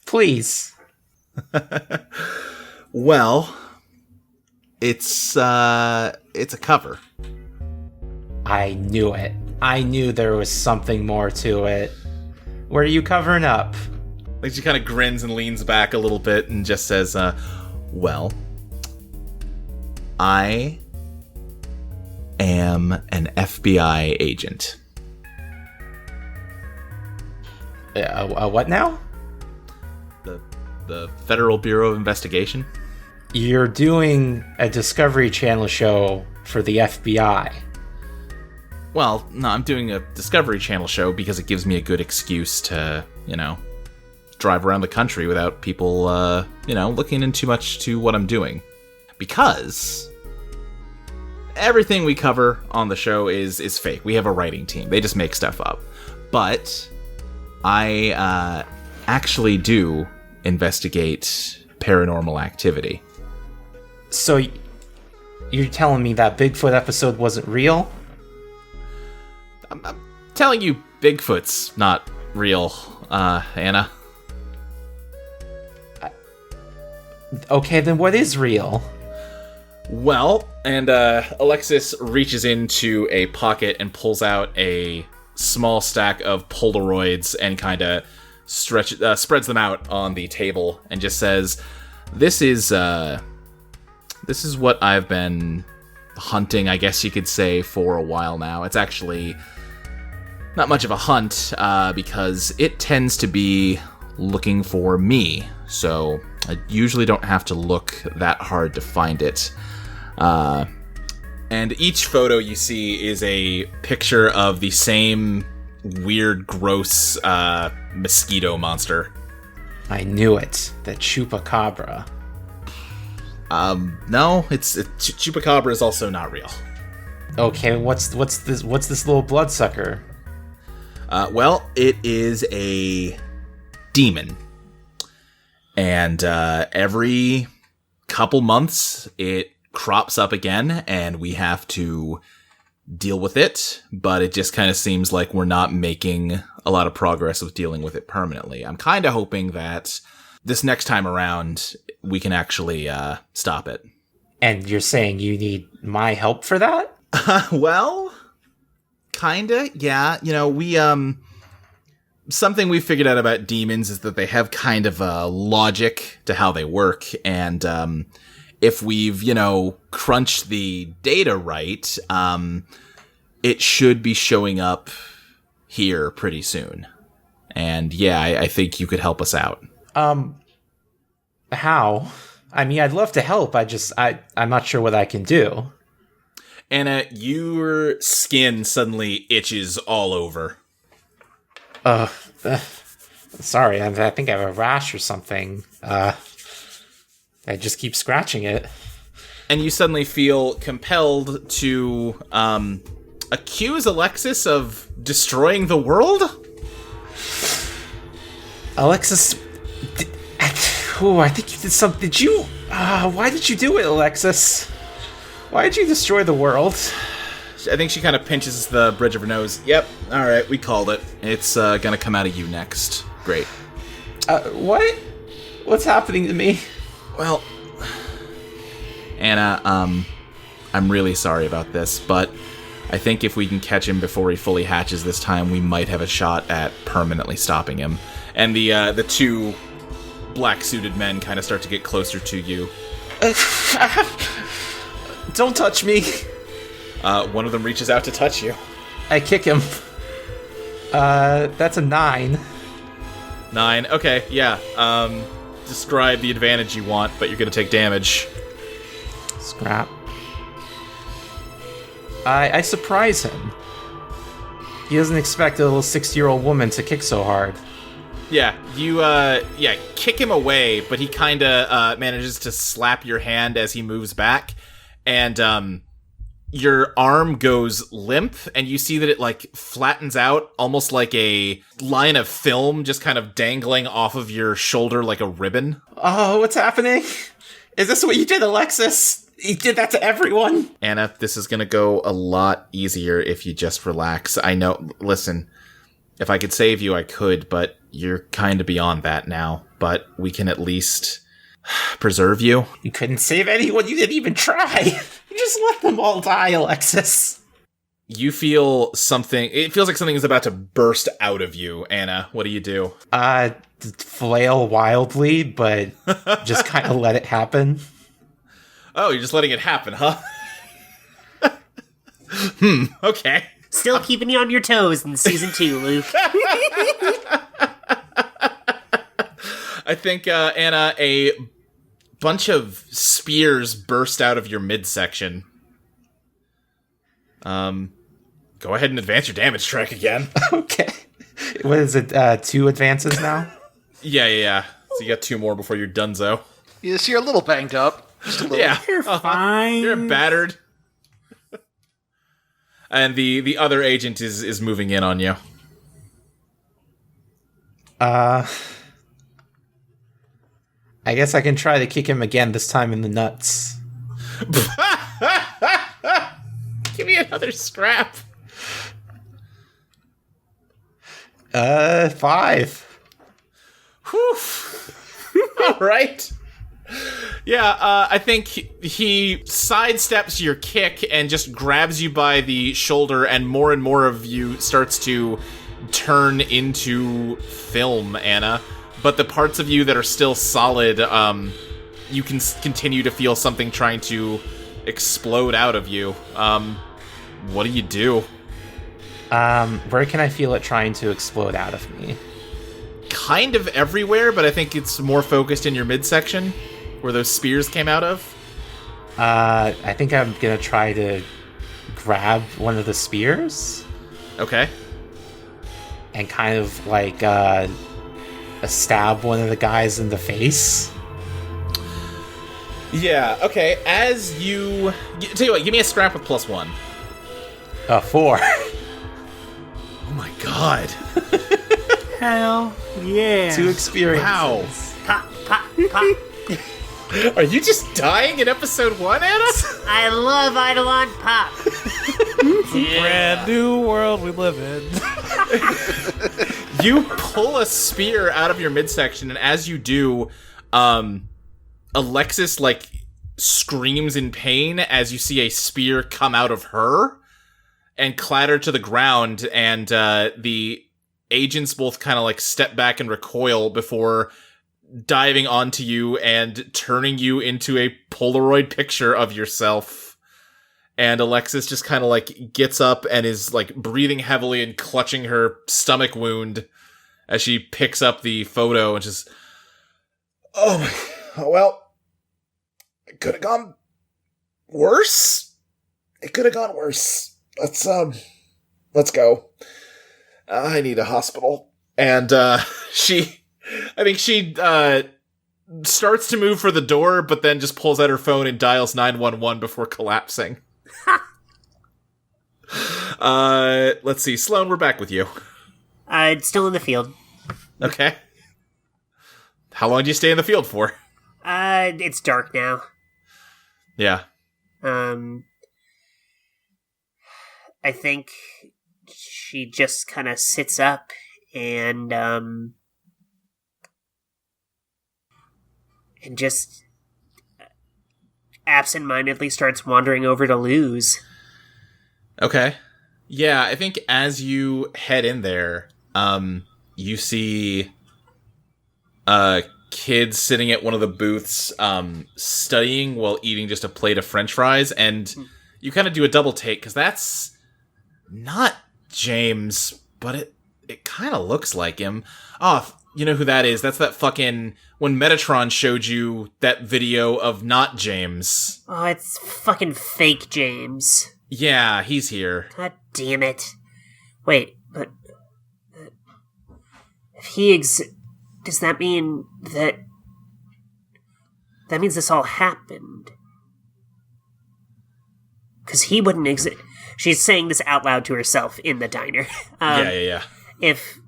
Please. Well, it's a cover. I knew it. I knew there was something more to it. What are you covering up? Like, she kind of grins and leans back a little bit and just says, well, I am an FBI agent. What now? The Federal Bureau of Investigation. You're doing a Discovery Channel show for the FBI. Well, no, I'm doing a Discovery Channel show because it gives me a good excuse to, drive around the country without people, looking in too much to what I'm doing. Because everything we cover on the show is fake. We have a writing team. They just make stuff up. But I actually do investigate paranormal activity. So you're telling me that Bigfoot episode wasn't real? I'm telling you, Bigfoot's not real, Anna. Okay, then what is real? Well, and Alexis reaches into a pocket and pulls out a small stack of Polaroids and kind of spreads them out on the table and just says, This is what I've been hunting, I guess you could say, for a while now. It's actually not much of a hunt, because it tends to be looking for me, so I usually don't have to look that hard to find it. And each photo you see is a picture of the same weird, gross mosquito monster. I knew it. The chupacabra. No, Chupacabra is also not real. Okay, what's this little bloodsucker? Well, it is a demon. And every couple months it crops up again and we have to deal with it, but it just kind of seems like we're not making a lot of progress with dealing with it permanently. I'm kind of hoping that this next time around we can actually stop it. And you're saying you need my help for that? Well, kinda, yeah. We, something we figured out about demons is that they have kind of a logic to how they work, and if we've, crunched the data right, it should be showing up here pretty soon. And yeah, I think you could help us out. How? I mean, I'd love to help. I'm not sure what I can do. Anna, your skin suddenly itches all over. Sorry, I think I have a rash or something. I just keep scratching it. And you suddenly feel compelled to, accuse Alexis of destroying the world? Alexis, I think you did something. Why did you do it, Alexis? Why did you destroy the world? I think she kind of pinches the bridge of her nose. Yep, alright, we called it. It's gonna come out of you next. Great. What? What's happening to me? Well, Anna, I'm really sorry about this, but I think if we can catch him before he fully hatches this time, we might have a shot at permanently stopping him. And the two black-suited men kind of start to get closer to you. Don't touch me. One of them reaches out to touch you. I kick him. That's a 9. 9, okay, yeah. Describe the advantage you want, but you're gonna take damage. Scrap. I surprise him. He doesn't expect a little 60-year-old woman to kick so hard. Yeah, you, kick him away, but he kinda, manages to slap your hand as he moves back, and, your arm goes limp, and you see that it, like, flattens out, almost like a line of film just kind of dangling off of your shoulder like a ribbon. Oh, what's happening? Is this what you did, Alexis? You did that to everyone? Anna, this is gonna go a lot easier if you just relax. I know, listen, if I could save you, I could, but you're kind of beyond that now. But we can at least preserve you. You couldn't save anyone, you didn't even try. You just let them all die, Alexis. You feel something, it feels like something is about to burst out of you, Anna. What do you do? Flail wildly, but just kind of let it happen. Oh, you're just letting it happen, huh? Okay. Still keeping you on your toes in season 2, Luke. I think, Anna, a bunch of spears burst out of your midsection. Go ahead and advance your damage track again. Okay. What is it, 2 advances now? Yeah. So you got 2 more before you're donezo. Yes, you're a little banged up. Just a little. Yeah. You're fine. You're battered. And the other agent is moving in on you. I guess I can try to kick him again, this time in the nuts. Give me another scrap. 5. Whew. All right. Yeah, I think he sidesteps your kick and just grabs you by the shoulder, and more of you starts to turn into film, Anna. But the parts of you that are still solid, you can continue to feel something trying to explode out of you. What do you do? Where can I feel it trying to explode out of me? Kind of everywhere, but I think it's more focused in your midsection, where those spears came out of. I think I'm gonna try to grab one of the spears. Okay. And kind of like, stab one of the guys in the face. Yeah, okay. As you... Tell you what, give me a scrap with +1. 4. Oh my god. Hell yeah. 2 experiences. Wow. Pop, pop, pop. Are you just dying in episode 1, Anna? I love Eidolon pop. Brand new world we live in. You pull a spear out of your midsection, and as you do, Alexis, like, screams in pain as you see a spear come out of her and clatter to the ground, and the agents both kind of, like, step back and recoil before diving onto you and turning you into a Polaroid picture of yourself. And Alexis just kind of, like, gets up and is, like, breathing heavily and clutching her stomach wound as she picks up the photo and just... Oh, well, it could have gone worse. It could have gone worse. Let's go. I need a hospital. And, she starts to move for the door, but then just pulls out her phone and dials 911 before collapsing. Let's see. Sloane, we're back with you. It's still in the field. Okay. How long do you stay in the field for? It's dark now. Yeah. I think she just kind of sits up and just absentmindedly starts wandering over to Luz. Okay. Yeah, I think as you head in there, you see kids sitting at one of the booths, studying while eating just a plate of French fries, and you kind of do a double take, because that's not James, but it kind of looks like him. Oh, you know who that is? That's that fucking... When Metatron showed you that video of not James. Oh, it's fucking fake James. Yeah, he's here. God damn it. Wait, but if he does that mean that means this all happened? Because he wouldn't exist. She's saying this out loud to herself in the diner. Yeah. If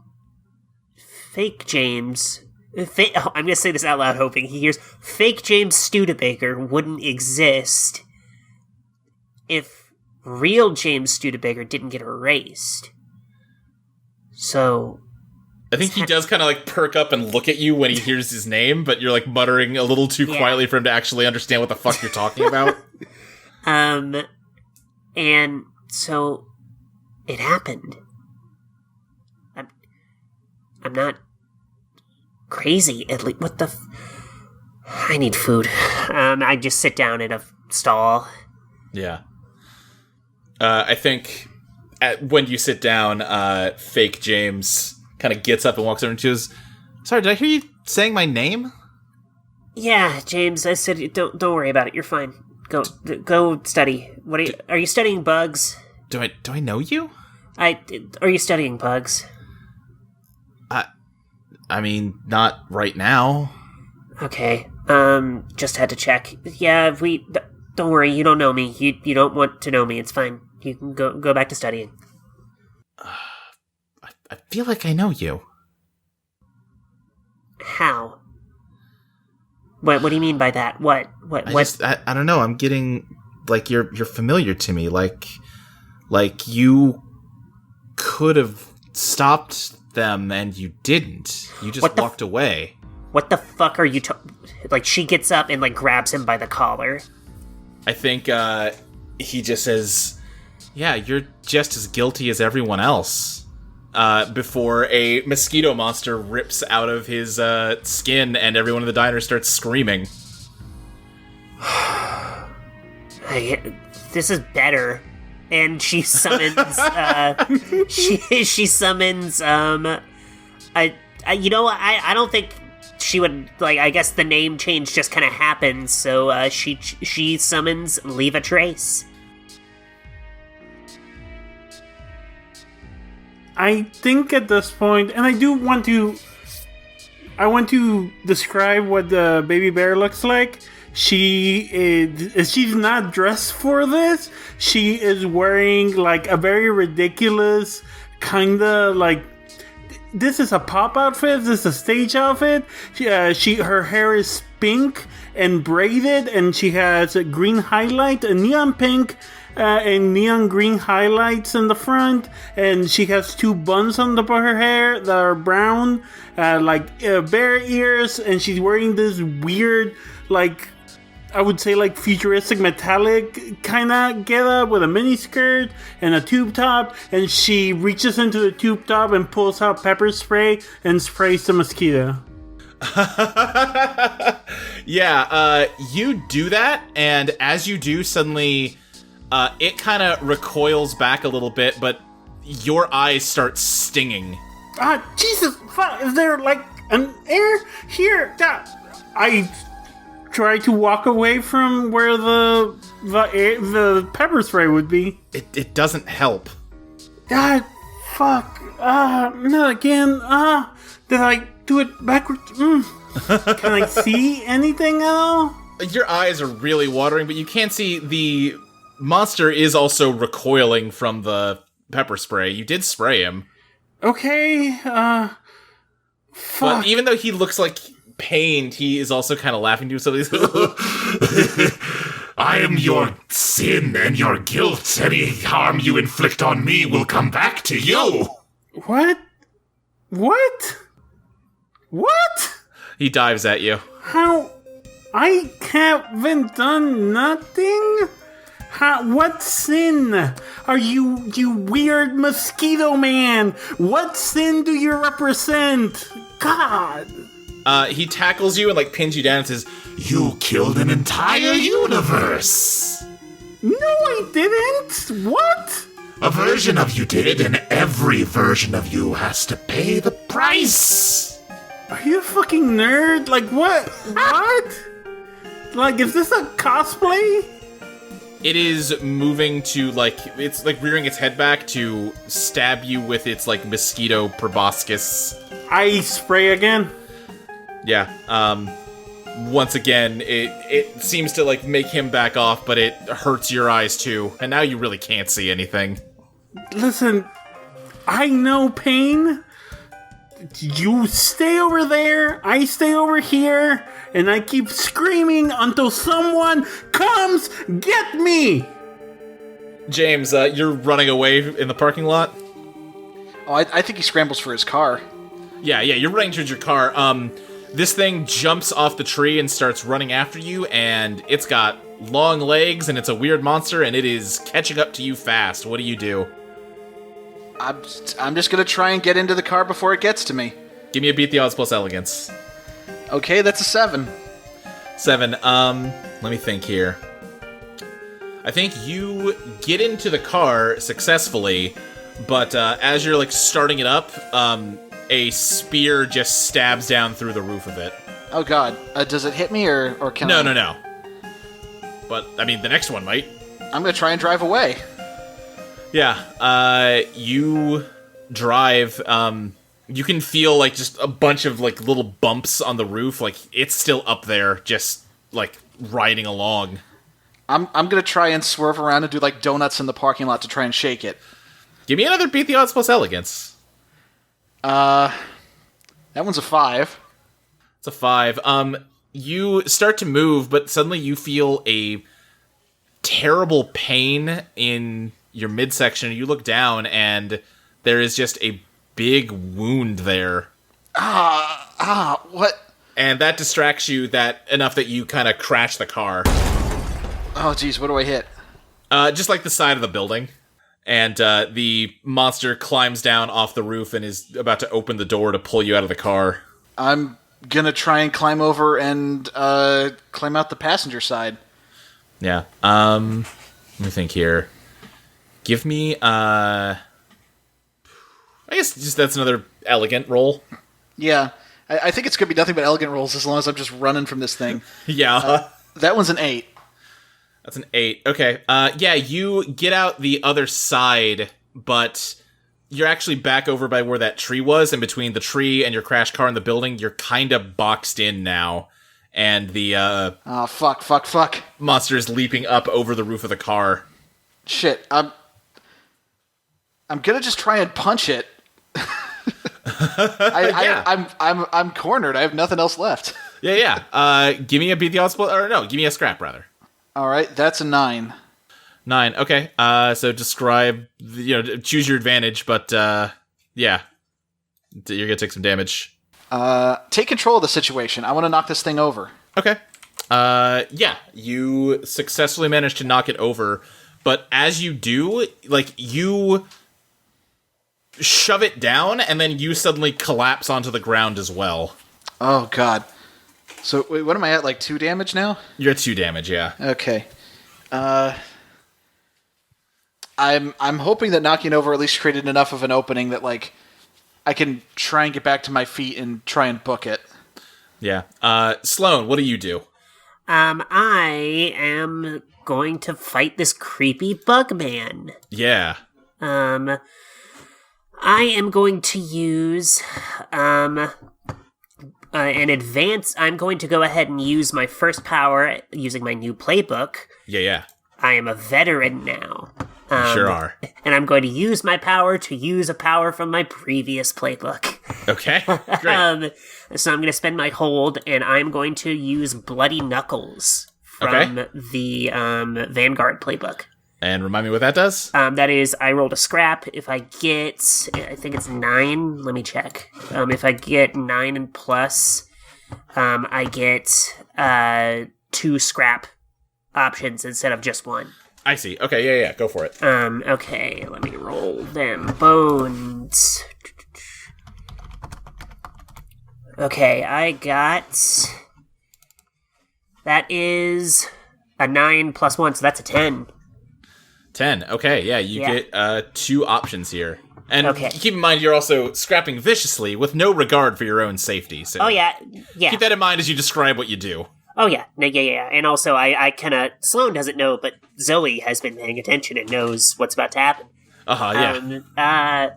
fake James... I'm going to say this out loud hoping he hears. Fake James Studebaker wouldn't exist if real James Studebaker didn't get erased. So... I think he does kind of like perk up and look at you when he hears his name, but you're like muttering a little too quietly for him to actually understand what the fuck you're talking about. And so it happened. I'm not crazy, at least. What the I need food. I just sit down in a stall. Yeah. I think when you sit down, fake James kind of gets up and walks over and she goes, "Sorry, did I hear you saying my name?" Yeah, James, I said don't worry about it. You're fine. Go study. What are you studying bugs? Do I know you? Are you studying bugs? I mean, not right now. Okay. Just had to check. Yeah, don't worry, you don't know me. You don't want to know me. It's fine. You can go back to studying. I feel like I know you. How? What do you mean by that? What? I don't know. I'm getting like you're familiar to me. Like you could have stopped them and you didn't. You just walked away. What the fuck are you like? She gets up and like grabs him by the collar. I think he just says, "Yeah, you're just as guilty as everyone else." Before a mosquito monster rips out of his skin and everyone in the diner starts screaming. This is better. And she summons, she summons, I don't think she would, like, I guess the name change just kind of happens, so, she summons Leave a Trace. I think at this point, and I want to describe what the baby bear looks like. She's not dressed for this. She is wearing like a very ridiculous kinda like, this is a pop outfit. This is a stage outfit. Her hair is pink and braided, and she has a green highlight, a neon pink and neon green highlights in the front, and she has two buns on the top of her hair that are brown, bear ears, and she's wearing this weird, like, I would say like futuristic metallic kind of getup with a mini skirt and a tube top, and she reaches into the tube top and pulls out pepper spray and sprays the mosquito. Yeah, you do that, and as you do, suddenly it kind of recoils back a little bit, but your eyes start stinging. Jesus, fuck, is there like an air here? I try to walk away from where the pepper spray would be. It doesn't help. God, fuck. Not again. Did I do it backwards? Can I see anything at all? Your eyes are really watering, but you can't see. The monster is also recoiling from the pepper spray. You did spray him. Okay, fuck. But even though he looks like pained, he is also kind of laughing to himself. I am your sin and your guilt. Any harm you inflict on me will come back to you. What? He dives at you. How? I haven't done nothing? What sin are you weird mosquito man? What sin do you represent? God. He tackles you and like pins you down and says, "You killed an entire universe." No, I didn't. What? A version of you did, and every version of you has to pay the price. Are you a fucking nerd? Like what? What? Like, is this a cosplay? It is moving to, like, it's, like, rearing its head back to stab you with its, like, mosquito proboscis. I spray again. Yeah, once again, it seems to, like, make him back off, but it hurts your eyes, too. And now you really can't see anything. Listen, I know pain. You stay over there, I stay over here, and I keep screaming until someone comes get me! James, you're running away in the parking lot? Oh, I think he scrambles for his car. Yeah, you're running towards your car. This thing jumps off the tree and starts running after you, and it's got long legs, and it's a weird monster, and it is catching up to you fast. What do you do? I'm just gonna try and get into the car before it gets to me. Give me a beat the odds plus elegance. Okay, that's a 7. 7. Let me think here. I think you get into the car successfully, but as you're, like, starting it up, a spear just stabs down through the roof of it. Oh god. Does it hit me, or can I... No. But, I mean, the next one might. I'm gonna try and drive away. Yeah, you drive, you can feel, like, just a bunch of, like, little bumps on the roof, like, it's still up there, just, like, riding along. I'm gonna try and swerve around and do, like, donuts in the parking lot to try and shake it. Give me another beat the odds plus elegance. That one's a 5. It's a 5. You start to move, but suddenly you feel a terrible pain in your midsection. You look down, and there is just a big wound there. What? And that distracts you enough that you kind of crash the car. Oh, geez, what do I hit? Just like the side of the building. And the monster climbs down off the roof and is about to open the door to pull you out of the car. I'm gonna try and climb over and climb out the passenger side. Yeah. Let me think here. Give me, I guess just that's another elegant roll. Yeah, I think it's gonna be nothing but elegant rolls as long as I'm just running from this thing. Yeah. That one's an 8. That's an 8. Okay. Yeah, you get out the other side, but you're actually back over by where that tree was, and between the tree and your crash car and the building, you're kind of boxed in now. And the, fuck. monster is leaping up over the roof of the car. Shit, I'm gonna just try and punch it. I'm cornered. I have nothing else left. Yeah. Give me a beat the odds plus, or no, give me a scrap rather. All right, that's a 9. 9. Okay. So describe, choose your advantage, but yeah, you're gonna take some damage. Take control of the situation. I want to knock this thing over. Okay. Yeah, you successfully managed to knock it over, but as you do, like, you shove it down, and then you suddenly collapse onto the ground as well. Oh, God. So, wait, what am I at, like 2 damage now? You're at 2 damage, yeah. Okay. I'm hoping that knocking over at least created enough of an opening that, like, I can try and get back to my feet and try and book it. Yeah. Sloane, what do you do? I am going to fight this creepy bug man. Yeah. I am going to use, an advance. I'm going to go ahead and use my first power using my new playbook. Yeah. I am a veteran now. Sure are. And I'm going to use my power to use a power from my previous playbook. Okay, great. So I'm going to spend my hold, and I'm going to use Bloody Knuckles from the Vanguard playbook. And remind me what that does? That is, I rolled a scrap. If I get, I think it's 9. Let me check. If I get 9 and plus, I get 2 scrap options instead of just 1. I see. Okay, yeah, go for it. Okay, let me roll them. Bones. Okay, I got... That is a 9 plus 1, so that's a 10. 10. Okay, yeah, you get 2 options here. And okay. Keep in mind, you're also scrapping viciously with no regard for your own safety. So yeah. Keep that in mind as you describe what you do. Oh, yeah. Yeah. And also, I kind of... Sloane doesn't know, but Zoe has been paying attention and knows what's about to happen. Yeah.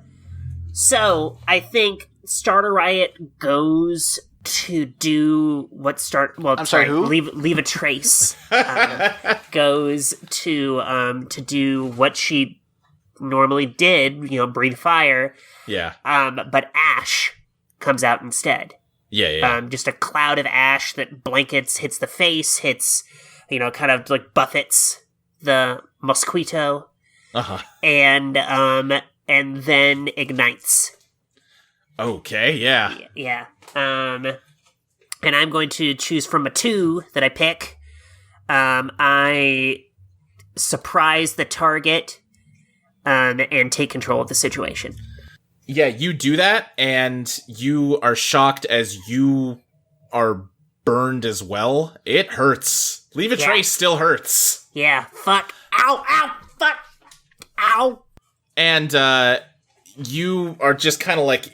So, I think Starter Riot goes to do what I'm sorry, who? Leave a trace. Goes to do what she normally did, breathe fire. Yeah. But ash comes out instead. Yeah. Just a cloud of ash that hits the face, hits, kind of like buffets the mosquito. And then ignites. Okay, yeah. Yeah. And I'm going to choose from a 2 that I pick. I surprise the target, and take control of the situation. Yeah, you do that, and you are shocked as you are burned as well. It hurts. Leave a trace still hurts. Yeah, fuck. Ow, fuck. Ow. And, you are just kind of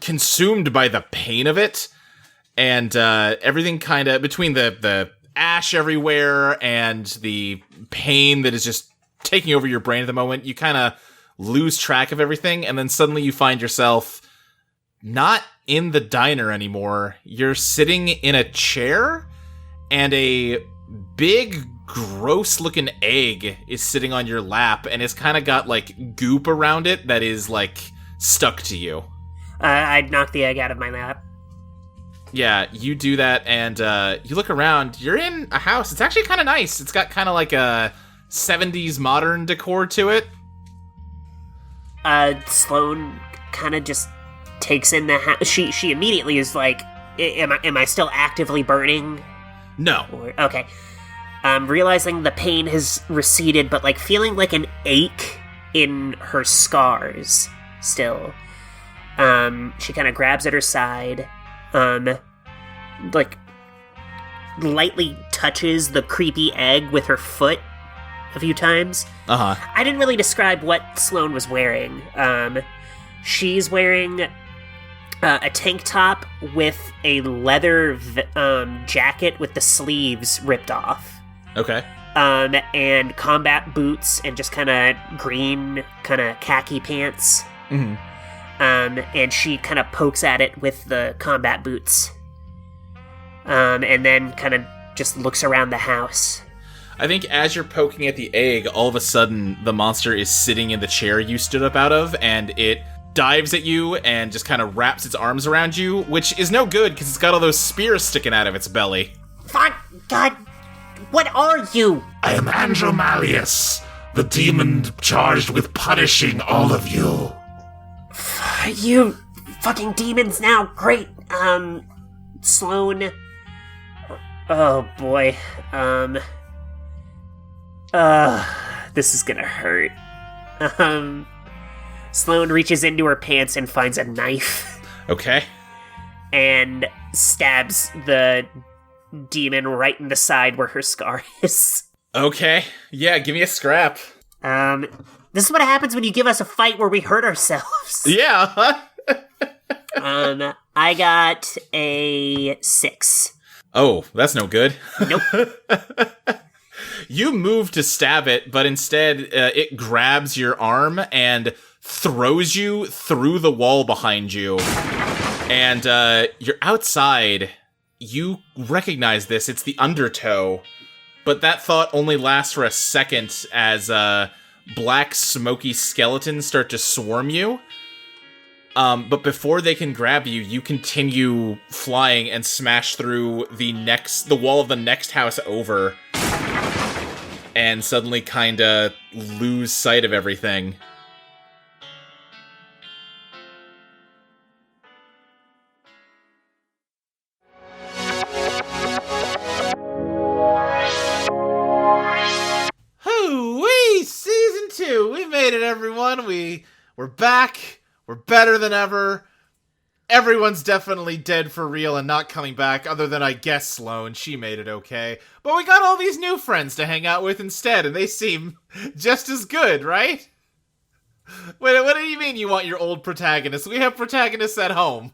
consumed by the pain of it, and, everything kind of, between the ash everywhere and the pain that is just taking over your brain at the moment, you kind of lose track of everything, and then suddenly you find yourself not in the diner anymore. You're sitting in a chair, and a big, gross-looking egg is sitting on your lap, and it's kind of got, goop around it that is, stuck to you. I'd knock the egg out of my lap. Yeah, you do that, and you look around. You're in a house. It's actually kind of nice. It's got kind of a 70s modern decor to it. Sloane kind of just takes in the house. She immediately is like, am I still actively burning? No. Okay. Realizing the pain has receded, but feeling an ache in her scars still. She kind of grabs at her side, lightly touches the creepy egg with her foot a few times. I didn't really describe what Sloane was wearing. She's wearing a tank top with a leather jacket with the sleeves ripped off. Okay. And combat boots and just kind of green, kind of khaki pants. Mm-hmm. And she kind of pokes at it with the combat boots. And then kind of just looks around the house. I think as you're poking at the egg, all of a sudden the monster is sitting in the chair you stood up out of, and it dives at you and just kind of wraps its arms around you, which is no good because it's got all those spears sticking out of its belly. Fuck! God! What are you? I am Andromalius, the demon charged with punishing all of you. You fucking demons now. Great. Sloane. Oh boy. This is gonna hurt. Sloane reaches into her pants and finds a knife. Okay. And stabs the demon right in the side where her scar is. Okay. Yeah, give me a scrap. This is what happens when you give us a fight where we hurt ourselves. Yeah. I got a 6. Oh, that's no good. Nope. You move to stab it, but instead it grabs your arm and throws you through the wall behind you. And you're outside. You recognize this. It's the undertow. But that thought only lasts for a second as black, smoky skeletons start to swarm you. But before they can grab you, you continue flying and smash through the wall of the next house over. And suddenly kinda lose sight of everything. Hoo-wee! Season 2! We made it, everyone! We're back! We're better than ever! Everyone's definitely dead for real and not coming back, other than, I guess, Sloane. She made it okay. But we got all these new friends to hang out with instead, and they seem just as good, right? Wait, what do you mean you want your old protagonists? We have protagonists at home.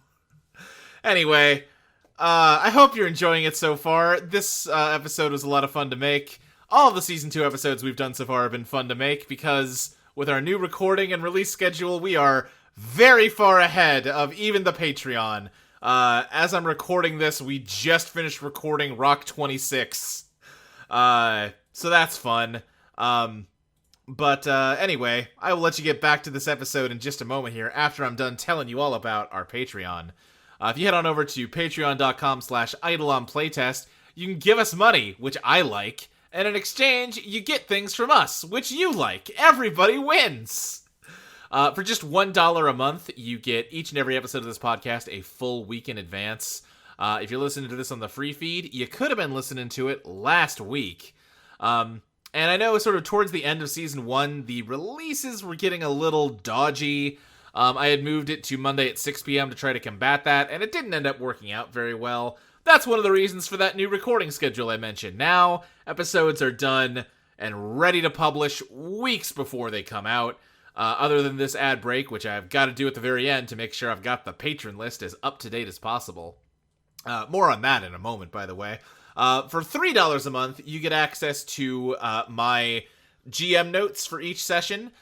Anyway, I hope you're enjoying it so far. This episode was a lot of fun to make. All of the Season 2 episodes we've done so far have been fun to make because with our new recording and release schedule, we are very far ahead of even the Patreon. As I'm recording this, we just finished recording Rock 26. So that's fun. But anyway, I will let you get back to this episode in just a moment here after I'm done telling you all about our Patreon. If you head on over to patreon.com/Eidolon Playtest, you can give us money, which I like, and in exchange, you get things from us, which you like. Everybody wins! For just $1 a month, you get each and every episode of this podcast a full week in advance. If you're listening to this on the free feed, you could have been listening to it last week. And I know sort of towards the end of Season 1, the releases were getting a little dodgy. I had moved it to Monday at 6 p.m. to try to combat that, and it didn't end up working out very well. That's one of the reasons for that new recording schedule I mentioned. Now, episodes are done and ready to publish weeks before they come out. Other than this ad break, which I've got to do at the very end to make sure I've got the patron list as up-to-date as possible. More on that in a moment, by the way. For $3 a month, you get access to my GM notes for each session.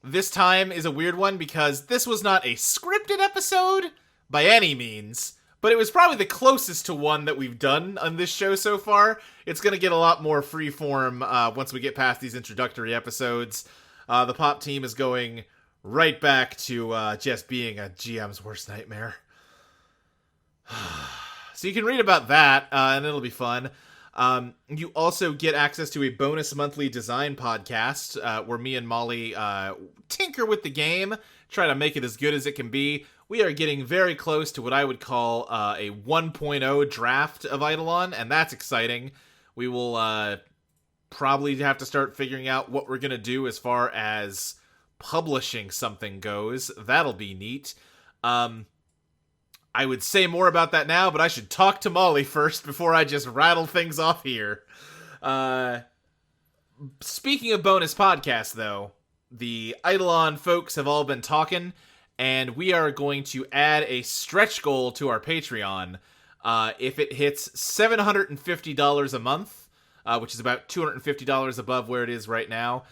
This time is a weird one because this was not a scripted episode by any means, but it was probably the closest to one that we've done on this show so far. It's going to get a lot more freeform once we get past these introductory episodes. The pop team is going right back to just being a GM's worst nightmare. So you can read about that, and it'll be fun. You also get access to a bonus monthly design podcast where me and Molly tinker with the game, try to make it as good as it can be. We are getting very close to what I would call a 1.0 draft of Eidolon, and that's exciting. We will probably have to start figuring out what we're going to do as far as publishing something goes. That'll be neat. I would say more about that now, but I should talk to Molly first before I just rattle things off here. Speaking of bonus podcasts, though, the Eidolon folks have all been talking, and we are going to add a stretch goal to our Patreon. If it hits $750 a month, which is about $250 above where it is right now,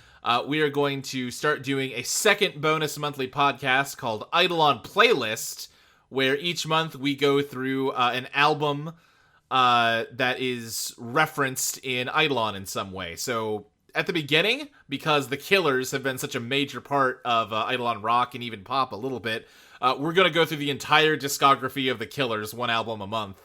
we are going to start doing a second bonus monthly podcast called Eidolon Playlist, where each month we go through an album that is referenced in Eidolon in some way. So at the beginning, because the Killers have been such a major part of Eidolon rock and even pop a little bit, we're going to go through the entire discography of the Killers, one album a month.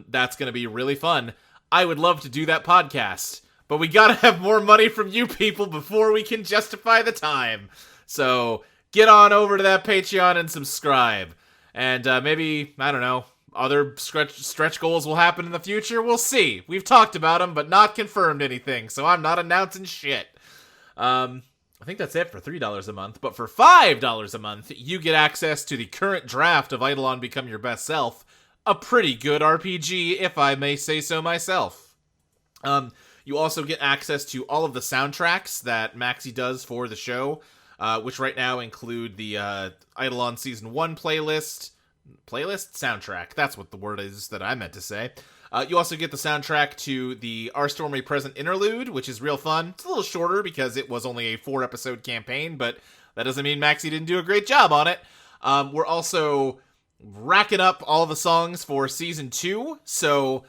That's going to be really fun. I would love to do that podcast, but we got to have more money from you people before we can justify the time. So get on over to that Patreon and subscribe. And maybe, I don't know, other stretch goals will happen in the future. We'll see. We've talked about them, but not confirmed anything, so I'm not announcing shit. I think that's it for $3 a month. But for $5 a month, you get access to the current draft of Eidolon Become Your Best Self. A pretty good RPG, if I may say so myself. You also get access to all of the soundtracks that Maxie does for the show, which right now include the Eidolon Season 1 playlist? Soundtrack. That's what the word is that I meant to say. You also get the soundtrack to the Our Stormy Present Interlude, which is real fun. It's a little shorter because it was only a 4-episode campaign, but that doesn't mean Maxie didn't do a great job on it. We're also racking up all the songs for Season 2, so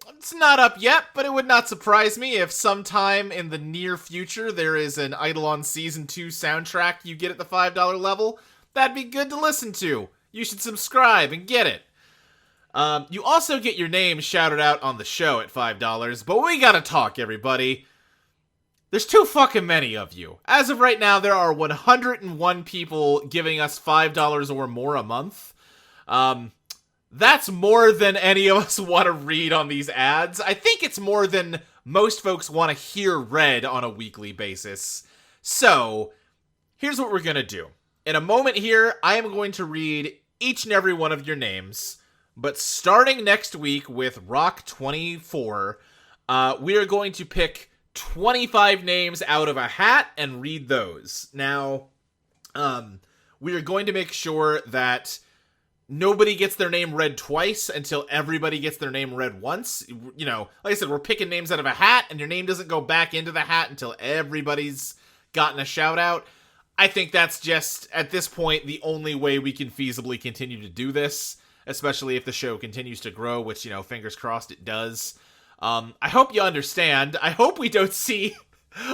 it's not up yet, but it would not surprise me if sometime in the near future there is an Eidolon Season 2 soundtrack you get at the $5 level. That'd be good to listen to. You should subscribe and get it. You also get your name shouted out on the show at $5, but we gotta talk, everybody. There's too fucking many of you. As of right now, there are 101 people giving us $5 or more a month. That's more than any of us want to read on these ads. I think it's more than most folks want to hear read on a weekly basis. So, here's what we're going to do. In a moment here, I am going to read each and every one of your names. But starting next week with Rock 24, we are going to pick 25 names out of a hat and read those. Now, we are going to make sure that nobody gets their name read twice until everybody gets their name read once. You know, like I said, we're picking names out of a hat, and your name doesn't go back into the hat until everybody's gotten a shout out. I think that's just, at this point, the only way we can feasibly continue to do this, especially if the show continues to grow, which, you know, fingers crossed it does. I hope you understand. I hope we don't see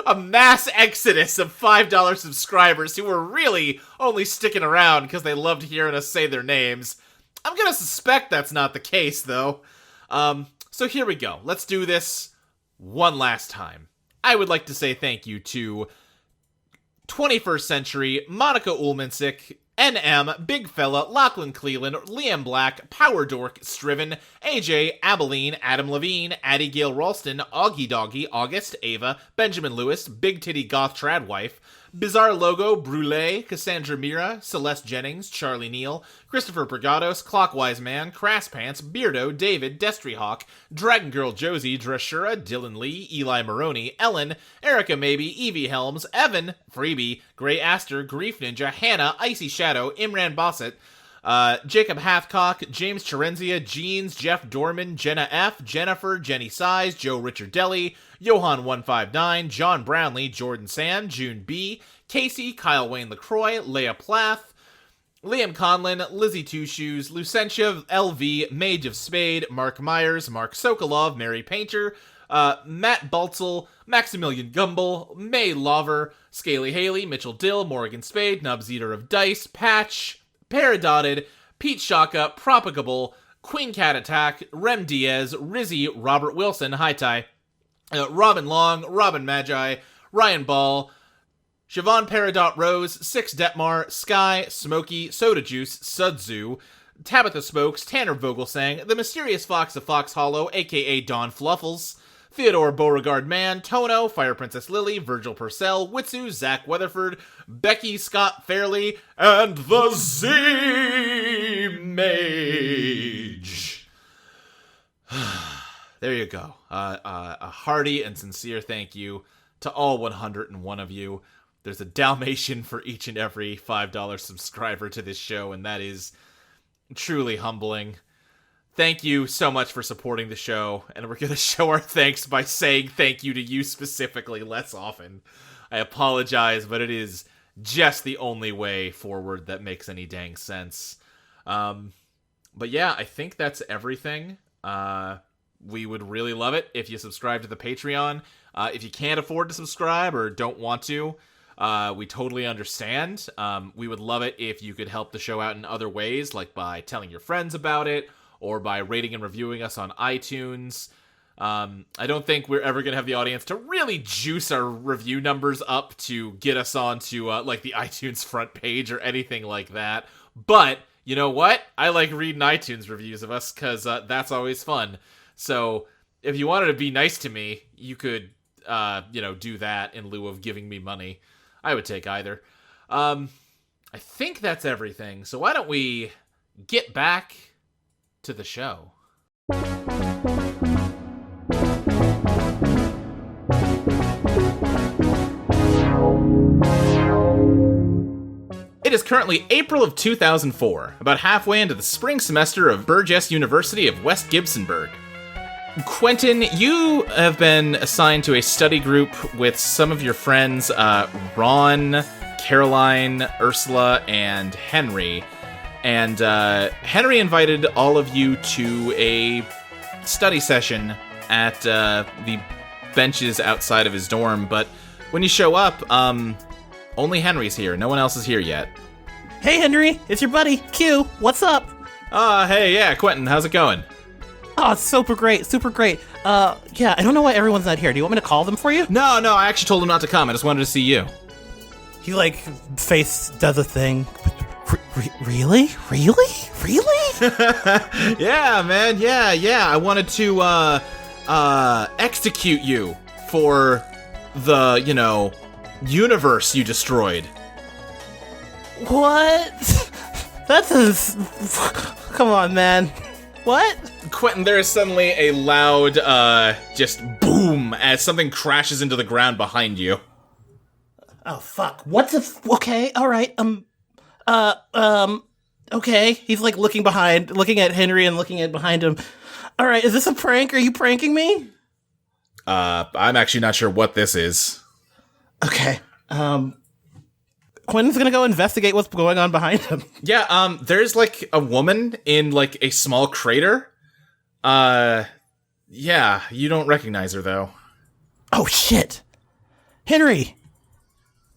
a mass exodus of $5 subscribers who were really only sticking around because they loved hearing us say their names. I'm gonna suspect that's not the case, though. So here we go. Let's do this one last time. I would like to say thank you to 21st Century, Monica Ulmansik, NM, Big Fella, Lachlan Cleland, Liam Black, Power Dork, Striven, AJ, Abilene, Adam Levine, Addie Gale Ralston, Augie Doggy, August, Ava, Benjamin Lewis, Big Titty Goth Tradwife, Bizarre Logo, Brule, Cassandra Mira, Celeste Jennings, Charlie Neal, Christopher Bragados, Clockwise Man, Crass Pants, Beardo, David, Destry Hawk, Dragon Girl Josie, Drashura, Dylan Lee, Eli Maroney, Ellen, Erica Maybe, Evie Helms, Evan, Freebie, Grey Aster, Grief Ninja, Hannah, Icy Shadow, Imran Bossett, Jacob Hathcock, James Charenzia, Jeans, Jeff Dorman, Jenna F, Jennifer, Jenny Size, Joe Richard Deli, Johan159, John Brownlee, Jordan Sand, June B, Casey, Kyle Wayne LaCroix, Leah Plath, Liam Conlin, Lizzie Two Shoes, Lucentia LV, Mage of Spade, Mark Myers, Mark Sokolov, Mary Painter, Matt Baltzel, Maximilian Gumble, May Lover, Scaly Haley, Mitchell Dill, Morgan Spade, Nubs Eater of Dice, Patch, Paradotted, Pete Shaka, Propagable, Queen Cat Attack, Rem Diaz, Rizzy, Robert Wilson, Hi Ty, Robin Long, Robin Magi, Ryan Ball, Siobhan Peridot Rose, Six Detmar, Sky, Smokey, Soda Juice, Sudzu, Tabitha Smokes, Tanner Vogelsang, The Mysterious Fox of Fox Hollow, aka Don Fluffles, Theodore Beauregard Mann, Tono, Fire Princess Lily, Virgil Purcell, Witsu, Zach Weatherford, Becky Scott Fairley, and the Z Mage. There you go. A hearty and sincere thank you to all 101 of you. There's a Dalmatian for each and every $5 subscriber to this show, and that is truly humbling. Thank you so much for supporting the show, and we're going to show our thanks by saying thank you to you specifically less often. I apologize, but it is just the only way forward that makes any dang sense. But yeah, I think that's everything. We would really love it if you subscribe to the Patreon. If you can't afford to subscribe or don't want to, we totally understand. We would love it if you could help the show out in other ways, like by telling your friends about it, or by rating and reviewing us on iTunes. I don't think we're ever going to have the audience to really juice our review numbers up to get us onto like the iTunes front page or anything like that. But you know what? I like reading iTunes reviews of us because that's always fun. So if you wanted to be nice to me, you could, do that in lieu of giving me money. I would take either. I think that's everything. So why don't we get back to the show? It is currently April of 2004, about halfway into the spring semester of Burgess University of West Gibsonburg. Quentin, you have been assigned to a study group with some of your friends, Ron, Caroline, Ursula, and Henry. And Henry invited all of you to a study session at the benches outside of his dorm, but when you show up, only Henry's here. No one else is here yet. Hey, Henry, it's your buddy, Q. What's up? Hey, yeah, Quentin, how's it going? Oh, it's super great, super great. Yeah, I don't know why everyone's not here. Do you want me to call them for you? No, I actually told him not to come. I just wanted to see you. He, face does a thing. Really? Yeah, man, yeah. I wanted to, execute you for the, universe you destroyed. What? That's come on, man. What? Quentin, there is suddenly a loud, just boom as something crashes into the ground behind you. Oh, fuck. Okay, alright, Okay, he's like looking at Henry and looking at behind him. All right, is this a prank? Are you pranking me? I'm actually not sure what this is. Okay. Quentin's gonna go investigate what's going on behind him. Yeah, there's like a woman in like a small crater. Yeah, you don't recognize her though. Oh shit. Henry,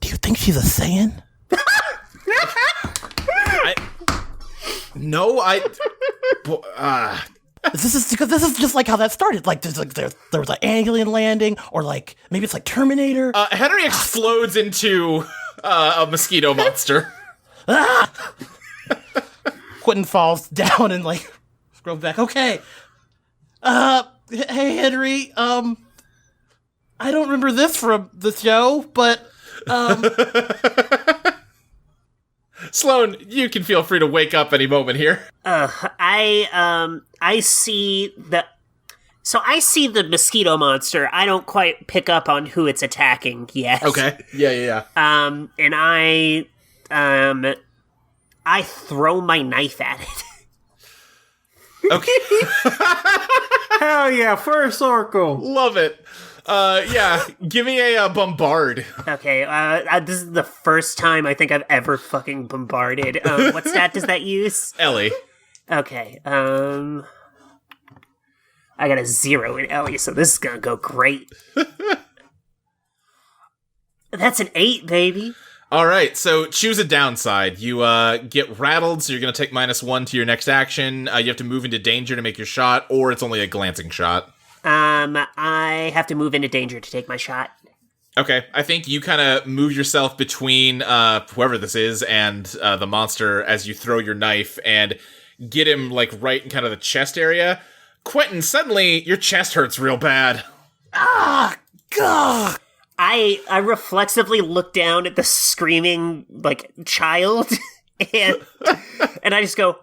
do you think she's a Saiyan? This is just like how that started. Like there was an alien landing, or like maybe it's like Terminator. Henry explodes into a mosquito monster. Quentin falls down and like scrolls back. Okay. Hey Henry. I don't remember this from the show, but Sloane, you can feel free to wake up any moment here. I see the mosquito monster. I don't quite pick up on who it's attacking yet. Okay. Yeah. And I throw my knife at it. Okay. Hell yeah, first circle. Love it. Yeah, give me a bombard. Okay, this is the first time I think I've ever fucking bombarded. What stat does that use? Ellie. Okay, I got a 0 in Ellie, so this is gonna go great. That's an 8, baby. Alright, so choose a downside. You get rattled, so you're going to take -1 to your next action. You have to move into danger to make your shot, or it's only a glancing shot. I have to move into danger to take my shot. Okay, I think you kind of move yourself between whoever this is and the monster as you throw your knife and get him like right in kind of the chest area. Quentin, suddenly your chest hurts real bad. Ah, God. I reflexively look down at the screaming like child and I just go,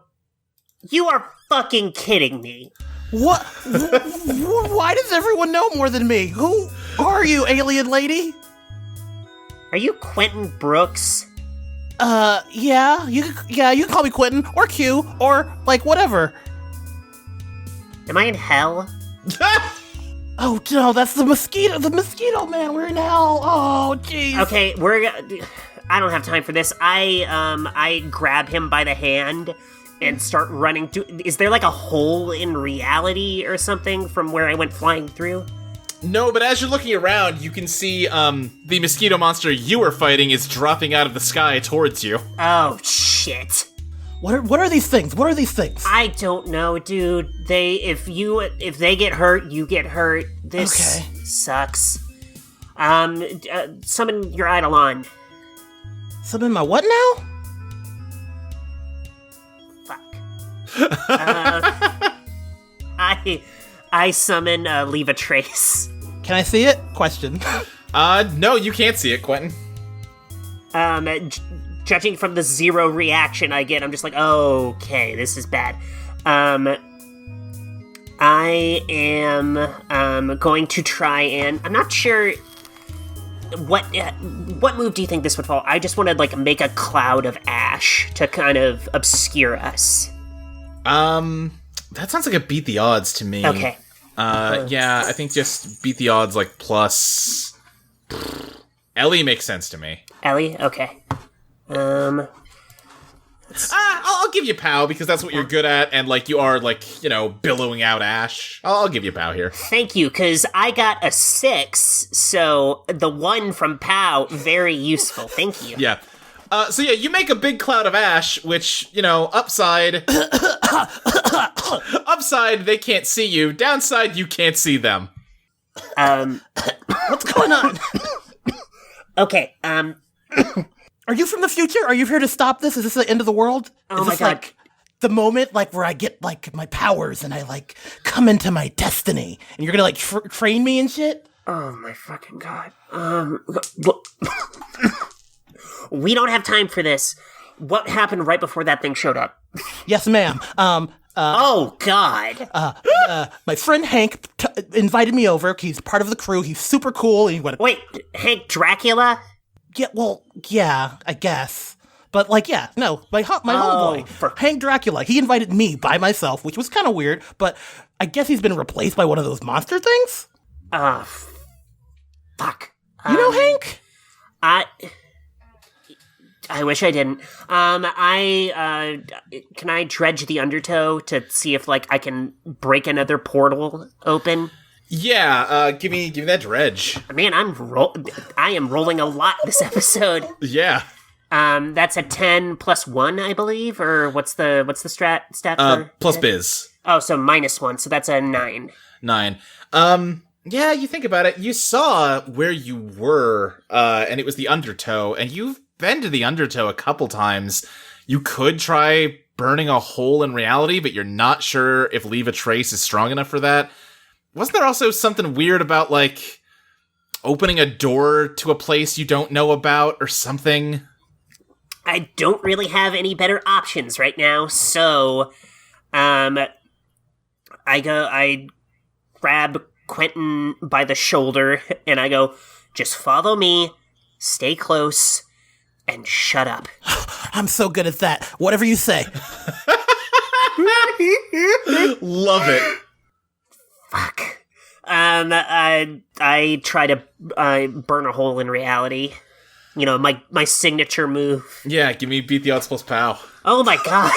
"You are fucking kidding me." What? Why does everyone know more than me? Who are you, alien lady? Are you Quentin Brooks? Yeah. You can call me Quentin or Q or like whatever. Am I in hell? Oh no, that's the mosquito man. We're in hell. Oh jeez. Okay, I don't have time for this. I grab him by the hand and start running to. Is there like a hole in reality or something from where I went flying through? No, but as you're looking around, you can see the mosquito monster you were fighting is dropping out of the sky towards you. Oh shit. What are these things? What are these things? I don't know, dude. If they get hurt, you get hurt. This sucks. Summon your Eidolon. Summon my what now? Fuck. I summon Leave a Trace. Can I see it? Question. No, you can't see it, Quentin. Judging from the 0 reaction I get, I'm just like, okay, this is bad. I am going to try and... I'm not sure... What move do you think this would fall? I just want to, like, make a cloud of ash to kind of obscure us. That sounds like a beat the odds to me. Okay. Yeah, I think just beat the odds, like, plus... Ellie makes sense to me. Ellie? Okay. I'll give you POW because that's what you're good at, and like you are like, billowing out ash. I'll give you POW here. Thank you, because I got a 6, so the 1 from POW, very useful. Thank you. Yeah. So yeah, you make a big cloud of ash, which, upside... upside, they can't see you. Downside, you can't see them. What's going on? Okay, Are you from the future? Are you here to stop this? Is this the end of the world? Oh Is my this God. like the moment like where I get like my powers and I like come into my destiny and you're gonna like train me and shit? Oh my fucking God. We don't have time for this. What happened right before that thing showed up? Yes, ma'am. Oh God. My friend Hank invited me over. He's part of the crew. He's super cool. And Wait, Hank Dracula? Yeah, well, yeah, I guess. But like, yeah, no, my homeboy, Hank Dracula, he invited me by myself, which was kind of weird, but I guess he's been replaced by one of those monster things? Fuck. You know Hank? I wish I didn't. Can I dredge the undertow to see if, like, I can break another portal open? Yeah, give me that dredge. Man, I am rolling a lot this episode. Yeah. That's a 10 plus 1, I believe, or what's the stat for? Plus biz. Oh, so -1, so that's a 9. 9. Yeah, you think about it, you saw where you were, and it was the undertow, and you've been to the undertow a couple times. You could try burning a hole in reality, but you're not sure if Leave a Trace is strong enough for that. Wasn't there also something weird about, like, opening a door to a place you don't know about or something? I don't really have any better options right now, so, I grab Quentin by the shoulder, and I go, just follow me, stay close, and shut up. I'm so good at that. Whatever you say. Love it. Fuck. I try to burn a hole in reality. You know, my signature move. Yeah, give me beat the odds plus pow. Oh my god.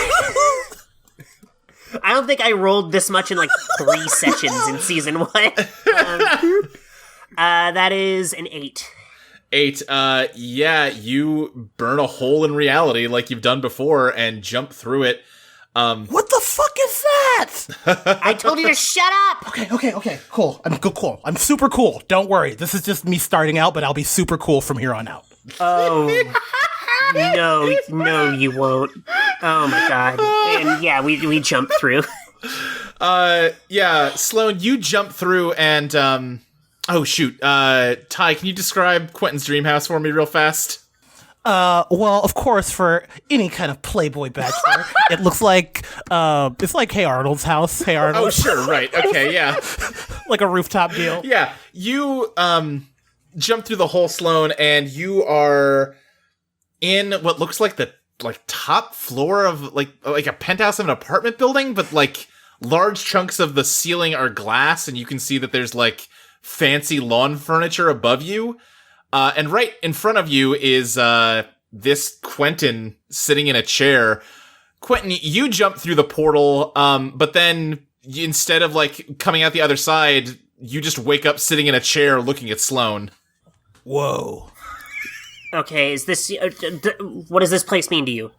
I don't think I rolled this much in like 3 sessions in season 1. That is an 8. 8. Yeah, you burn a hole in reality like you've done before and jump through it. What the fuck is that? I told you to shut up! Okay, cool. Cool. I'm super cool. Don't worry. This is just me starting out, but I'll be super cool from here on out. Oh. No, you won't. Oh my god. And yeah, we jump through. Yeah, Sloane, you jump through and, oh shoot, Ty, can you describe Quentin's dream house for me real fast? Well, of course, for any kind of Playboy bachelor, it looks like, it's like Hey Arnold's house. Hey Arnold. Oh, sure, right, okay, yeah. Like a rooftop deal. Yeah, you, jump through the hole, Sloane, and you are in what looks like the, top floor of, like a penthouse of an apartment building, but, large chunks of the ceiling are glass, and you can see that there's, fancy lawn furniture above you. And right in front of you is this Quentin sitting in a chair. Quentin, you jump through the portal, but then instead of coming out the other side, you just wake up sitting in a chair looking at Sloane. Whoa. Okay, is this... what does this place mean to you?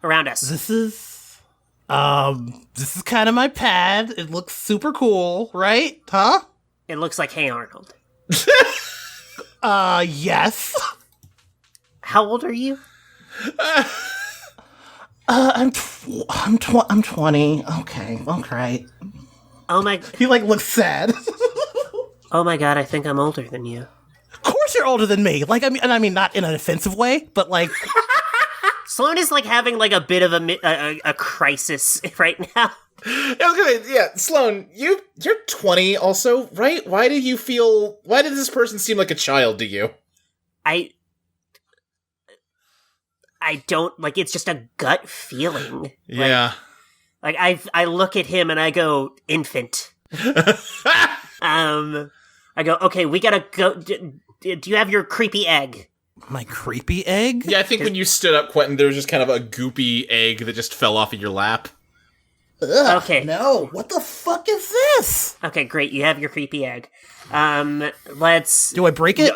Around us. This is kind of my pad. It looks super cool, right? Huh? It looks like Hey Arnold. Yes. How old are you? I'm 20. Okay, right. Oh my... He looks sad. Oh my god, I think I'm older than you. Of course you're older than me. I mean, not in an offensive way, but Sloane is having a bit of a crisis right now. Sloane, you're 20 also, right? Why does this person seem like a child to you? I don't, it's just a gut feeling. Yeah. I look at him and I go, infant. I go, okay, we gotta go, do you have your creepy egg? My creepy egg? Yeah, I think when you stood up, Quentin, there was just kind of a goopy egg that just fell off of your lap. Ugh, okay. No, what the fuck is this? Okay, great, you have your creepy egg. Let's... Do I break it?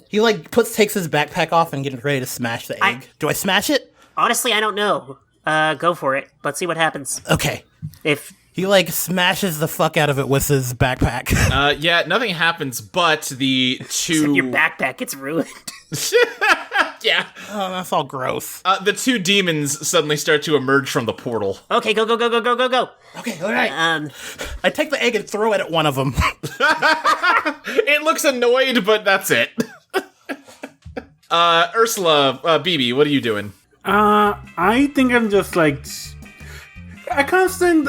He takes his backpack off and gets ready to smash the egg. Do I smash it? Honestly, I don't know. Go for it. Let's see what happens. Okay. If... He, smashes the fuck out of it with his backpack. Yeah, nothing happens, but the two... Except your backpack gets ruined. Yeah. Oh, that's all gross. The two demons suddenly start to emerge from the portal. Okay, go. Okay, all right. I take the egg and throw it at one of them. It looks annoyed, but that's it. Ursula, BB, what are you doing? I think I'm just a constant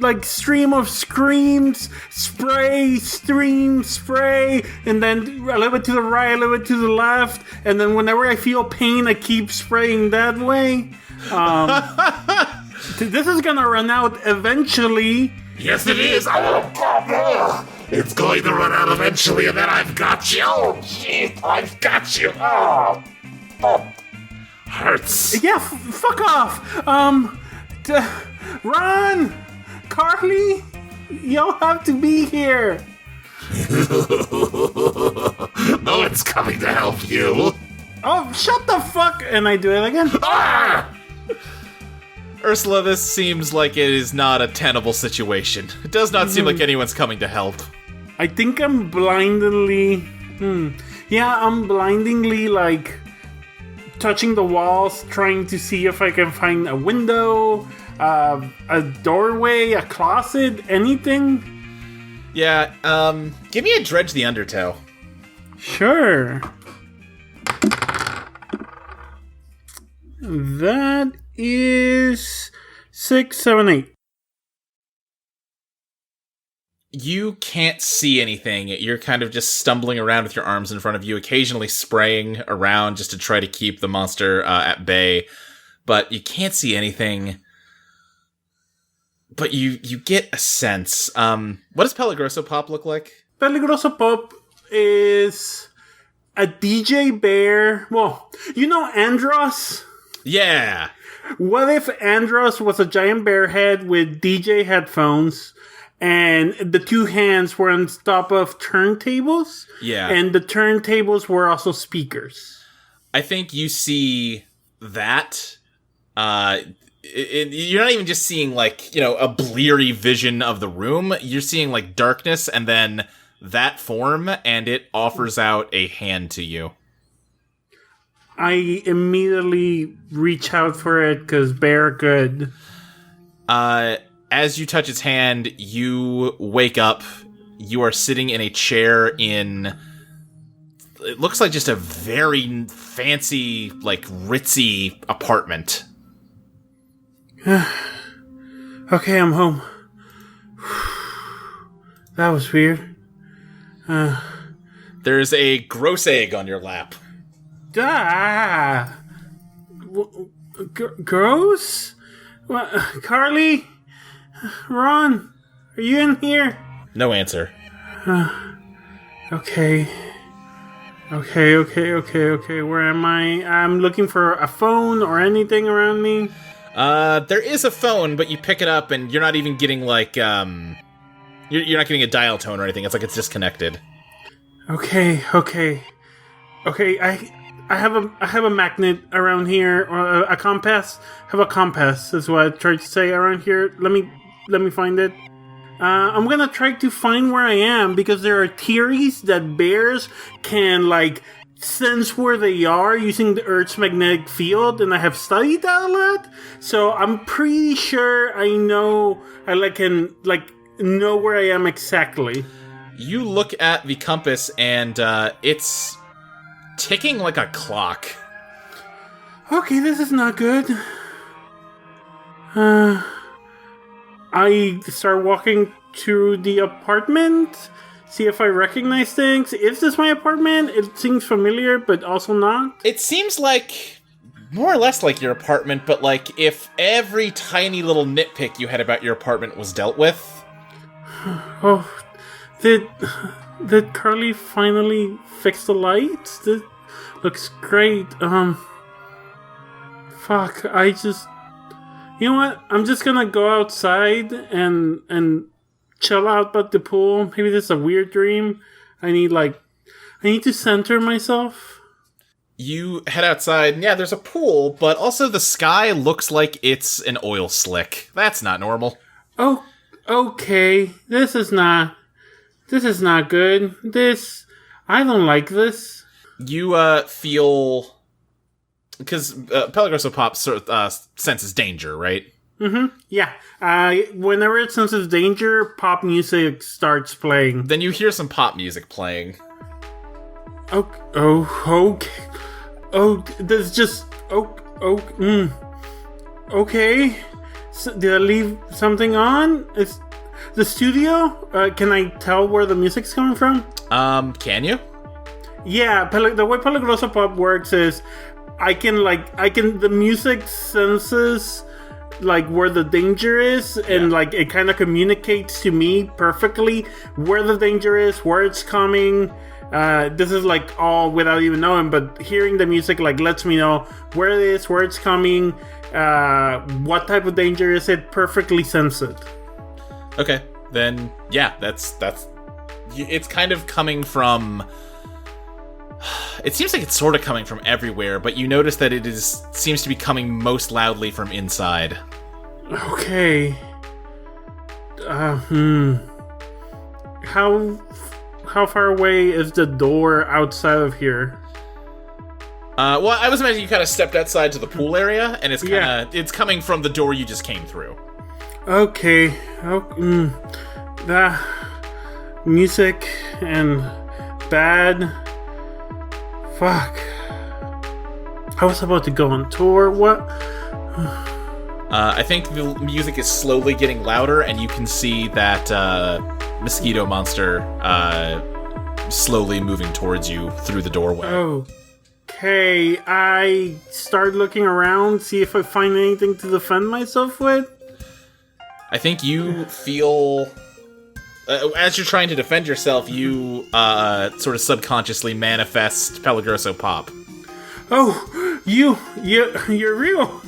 like stream of screams, spray, stream, spray, and then a little bit to the right, a little bit to the left, and then whenever I feel pain, I keep spraying that way. This is gonna run out eventually. Yes, it is. Oh, it's going to run out eventually, and then I've got you. Oh, shit, I've got you. Oh, hurts. Yeah, fuck off. Run, Carly. You'll have to be here. No one's coming to help you. Oh, shut the fuck! And I do it again. Ah! Ursula, this seems like it is not a tenable situation. It does not seem like anyone's coming to help. I think I'm blindly... Yeah, I'm blindingly, like, touching the walls, trying to see if I can find a window, a doorway, a closet, anything. Yeah, give me a Dredge the Undertow. Sure. That is 6, 7, 8. You can't see anything. You're kind of just stumbling around with your arms in front of you, occasionally spraying around just to try to keep the monster at bay. But you can't see anything. But you get a sense. What does Peligroso Pop look like? Peligroso Pop is a DJ bear. Well, you know Andros? Yeah. What if Andros was a giant bear head with DJ headphones and the two hands were on top of turntables? Yeah. And the turntables were also speakers. I think you see that. You're not even just seeing, like, a bleary vision of the room. You're seeing, like, darkness and then that form, and it offers out a hand to you. I immediately reach out for it because bear good. As you touch its hand, you wake up. You are sitting in a chair in... It looks like just a very fancy, like, ritzy apartment. Okay, I'm home. That was weird. There's a gross egg on your lap. Gross? Carly? Ron? Are you in here? No answer. Okay. Where am I? I'm looking for a phone or anything around me. There is a phone, but you pick it up and you're not even getting, like, you're not getting a dial tone or anything. It's like it's disconnected. Okay. I have a magnet around here, or a compass. I have a compass, is what I tried to say around here. Let me find it. I'm gonna try to find where I am, because there are theories that bears can, like, sense where they are using the Earth's magnetic field, and I have studied that a lot. So I'm pretty sure I know can know where I am exactly. You look at the compass, and it's ticking like a clock. Okay, this is not good. I start walking through the apartment, see if I recognize things. Is this my apartment? It seems familiar, but also not. It seems like more or less like your apartment, but like if every tiny little nitpick you had about your apartment was dealt with. Oh, did Carly finally fix the lights? This looks great. Fuck, you know what? I'm just gonna go outside and chill out by the pool. Maybe this is a weird dream. I need to center myself. You head outside, and yeah, there's a pool, but also the sky looks like it's an oil slick. That's not normal. Oh, okay. This is not good. I don't like this. You feel... Because Peligroso Pop senses danger, right? Mm-hmm. Yeah. Whenever it senses danger, pop music starts playing. Then you hear some pop music playing. Okay. Okay. Did I leave something on? Is the studio? Can I tell where the music's coming from? Can you? Yeah, the way Peligroso Pop works is the music senses like where the danger is, and like it kind of communicates to me perfectly where the danger is, where it's coming. This is like all without even knowing, but hearing the music like lets me know where it is, where it's coming, what type of danger is it. Perfectly sense it. Okay, then yeah, that's it's kind of coming from. It seems like it's sort of coming from everywhere, but you notice that it seems to be coming most loudly from inside. Okay. How far away is the door outside of here? Well, I was imagining you kind of stepped outside to the pool area, and it's kind of it's coming from the door you just came through. Okay. The music and bad. Fuck. I was about to go on tour. What? I think the music is slowly getting louder, and you can see that mosquito monster slowly moving towards you through the doorway. Okay, I start looking around, see if I find anything to defend myself with. I think you feel... as you're trying to defend yourself, you sort of subconsciously manifest Peligroso Pop. Oh, you're real.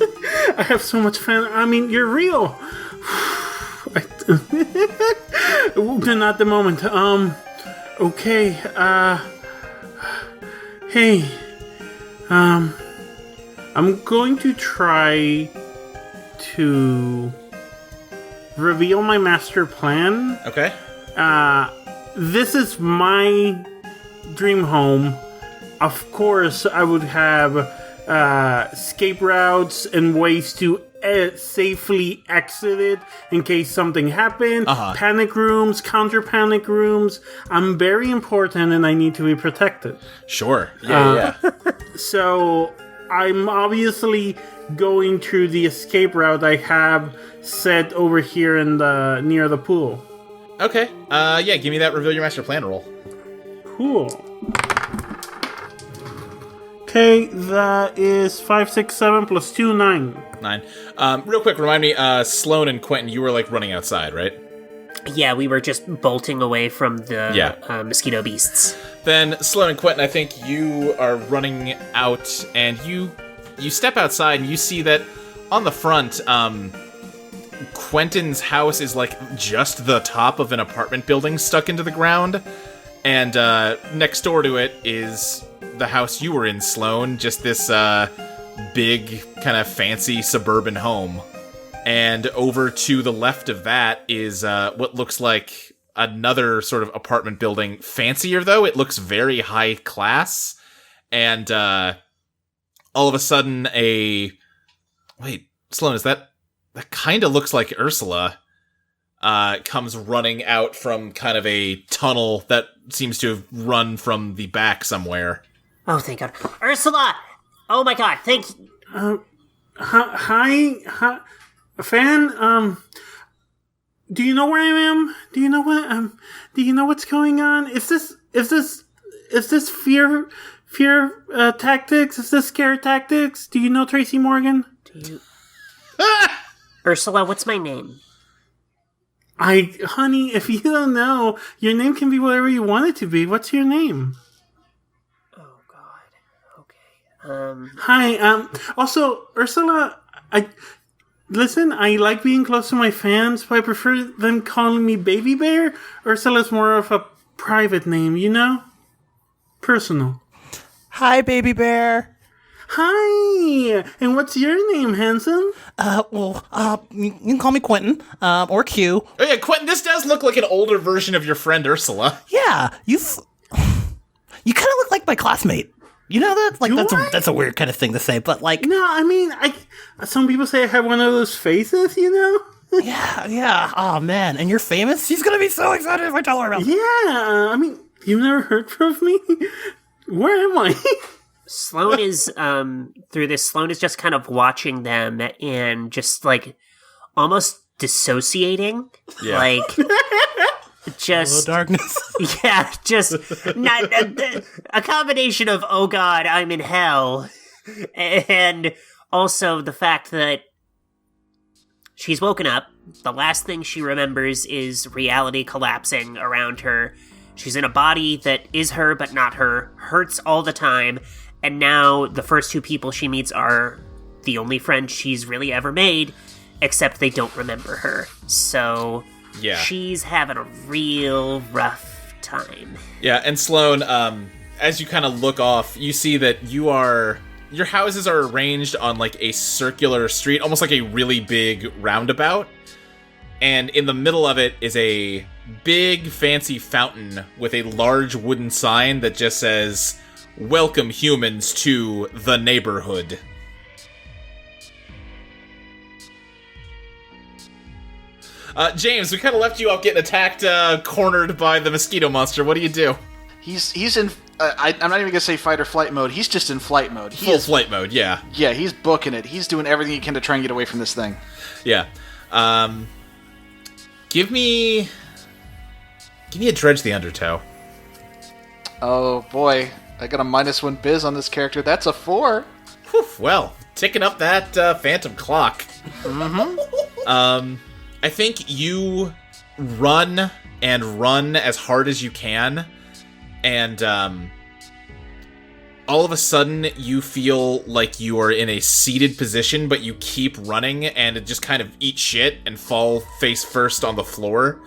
I have so much fun. I mean, you're real. Not the moment. Okay. Hey. I'm going to try to reveal my master plan. Okay. This is my dream home. Of course, I would have escape routes and ways to safely exit it in case something happened. Panic rooms, counter panic rooms. I'm very important and I need to be protected. Sure. Yeah. So I'm obviously going through the escape route I have set over here in the near the pool. Okay. Yeah, give me that reveal your master plan roll. Cool. Okay, that is 5, 6, 7 plus 2, 9. 9. Real quick, remind me, Sloane and Quentin, you were like running outside, right? Yeah, we were just bolting away from the mosquito beasts. Then, Sloane and Quentin, I think you are running out, and you step outside, and you see that on the front, Quentin's house is like just the top of an apartment building stuck into the ground, and next door to it is the house you were in, Sloane, just this big, kind of fancy suburban home. And over to the left of that is what looks like another sort of apartment building. Fancier, though. It looks very high class. And all of a sudden Wait, Sloane, is that kind of looks like Ursula. Comes running out from kind of a tunnel that seems to have run from the back somewhere. Oh, thank God. Ursula! Oh my God, thank you. Hi, fan, do you know where I am? Do you know what's going on? Is this fear tactics? Is this scare tactics? Do you know Tracy Morgan? Ursula, what's my name? Honey, if you don't know, your name can be whatever you want it to be. What's your name? Oh God. Okay. Hi. Also, Ursula, I like being close to my fans, but I prefer them calling me Baby Bear. Ursula's more of a private name, you know? Personal. Hi, Baby Bear. Hi! And what's your name, handsome? You can call me Quentin, or Q. Oh yeah, Quentin, this does look like an older version of your friend Ursula. Yeah, you kind of look like my classmate. You know that? Like, that's a weird kind of thing to say, but like... No, I mean, some people say I have one of those faces, you know? Yeah. Oh, man. And you're famous? She's gonna be so excited if I tell her about it. Yeah, I mean, you've never heard from me? Where am I? Sloane is, through this, Sloane is just kind of watching them and just, like, almost dissociating. Yeah. Like, just... Hello, darkness. Yeah, just not, a combination of, oh god, I'm in hell, and also the fact that she's woken up. The last thing she remembers is reality collapsing around her. She's in a body that is her but not her, hurts all the time, and now the first two people she meets are the only friends she's really ever made, except they don't remember her. So Yeah. she's having a real rough time. Yeah, and Sloane, as you kind of look off, you see that your houses are arranged on like a circular street, almost like a really big roundabout. And in the middle of it is a big fancy fountain with a large wooden sign that just says, "Welcome humans to the neighborhood." James, we kind of left you off getting attacked, cornered by the mosquito monster. What do you do? He's in. I'm not even gonna say fight or flight mode. He's just in flight mode. Full flight mode, yeah. Yeah, he's booking it. He's doing everything he can to try and get away from this thing. Yeah. Give me a Dredge the Undertow. Oh boy, I got a -1 biz on this character. That's a 4. Whew, well, ticking up that phantom clock. Mm-hmm. I think you run as hard as you can, and all of a sudden you feel like you are in a seated position, but you keep running and it just kind of eat shit and fall face first on the floor.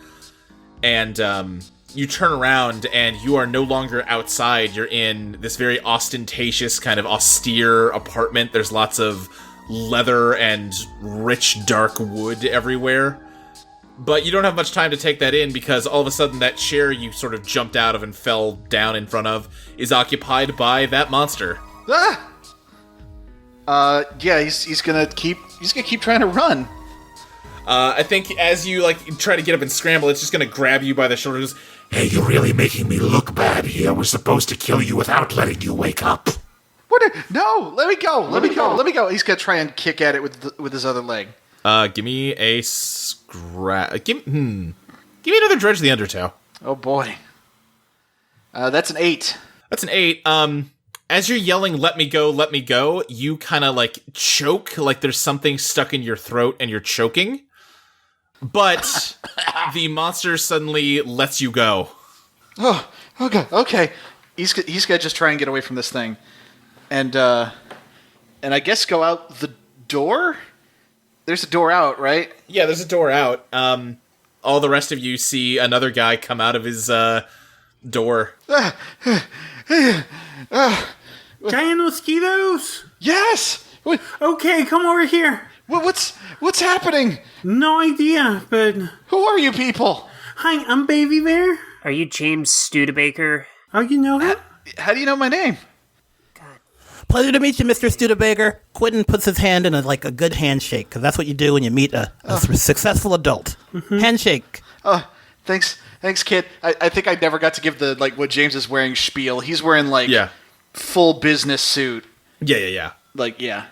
And you turn around and you are no longer outside. You're in this very ostentatious, kind of austere apartment. There's lots of leather and rich dark wood everywhere. But you don't have much time to take that in because all of a sudden that chair you sort of jumped out of and fell down in front of is occupied by that monster. Ah! Yeah, he's gonna keep trying to run. I think as you try to get up and scramble, it's just gonna grab you by the shoulders. Hey, you're really making me look bad here. We're supposed to kill you without letting you wake up. No, let me go. Let me go. He's gonna try and kick at it with his other leg. Give me a give me another Dredge the Undertow. Oh boy. That's an 8. That's an 8. As you're yelling, let me go, you kind of choke, like there's something stuck in your throat and you're choking. But the monster suddenly lets you go. Oh, okay. He's gonna just try and get away from this thing. And I guess go out the door? There's a door out, right? Yeah, there's a door out. All the rest of you see another guy come out of his door. Giant mosquitoes? Yes! Okay, come over here. What's happening? No idea, but... Who are you people? Hi, I'm Baby Bear. Are you James Studebaker? Oh, you know him? How do you know my name? Pleasure to meet you, Mr. Studebaker. Quentin puts his hand in a good handshake, because that's what you do when you meet a successful adult. Mm-hmm. Handshake. Oh, thanks, kid. I think I never got to give the, what James is wearing spiel. He's wearing, full business suit. Yeah. Yeah.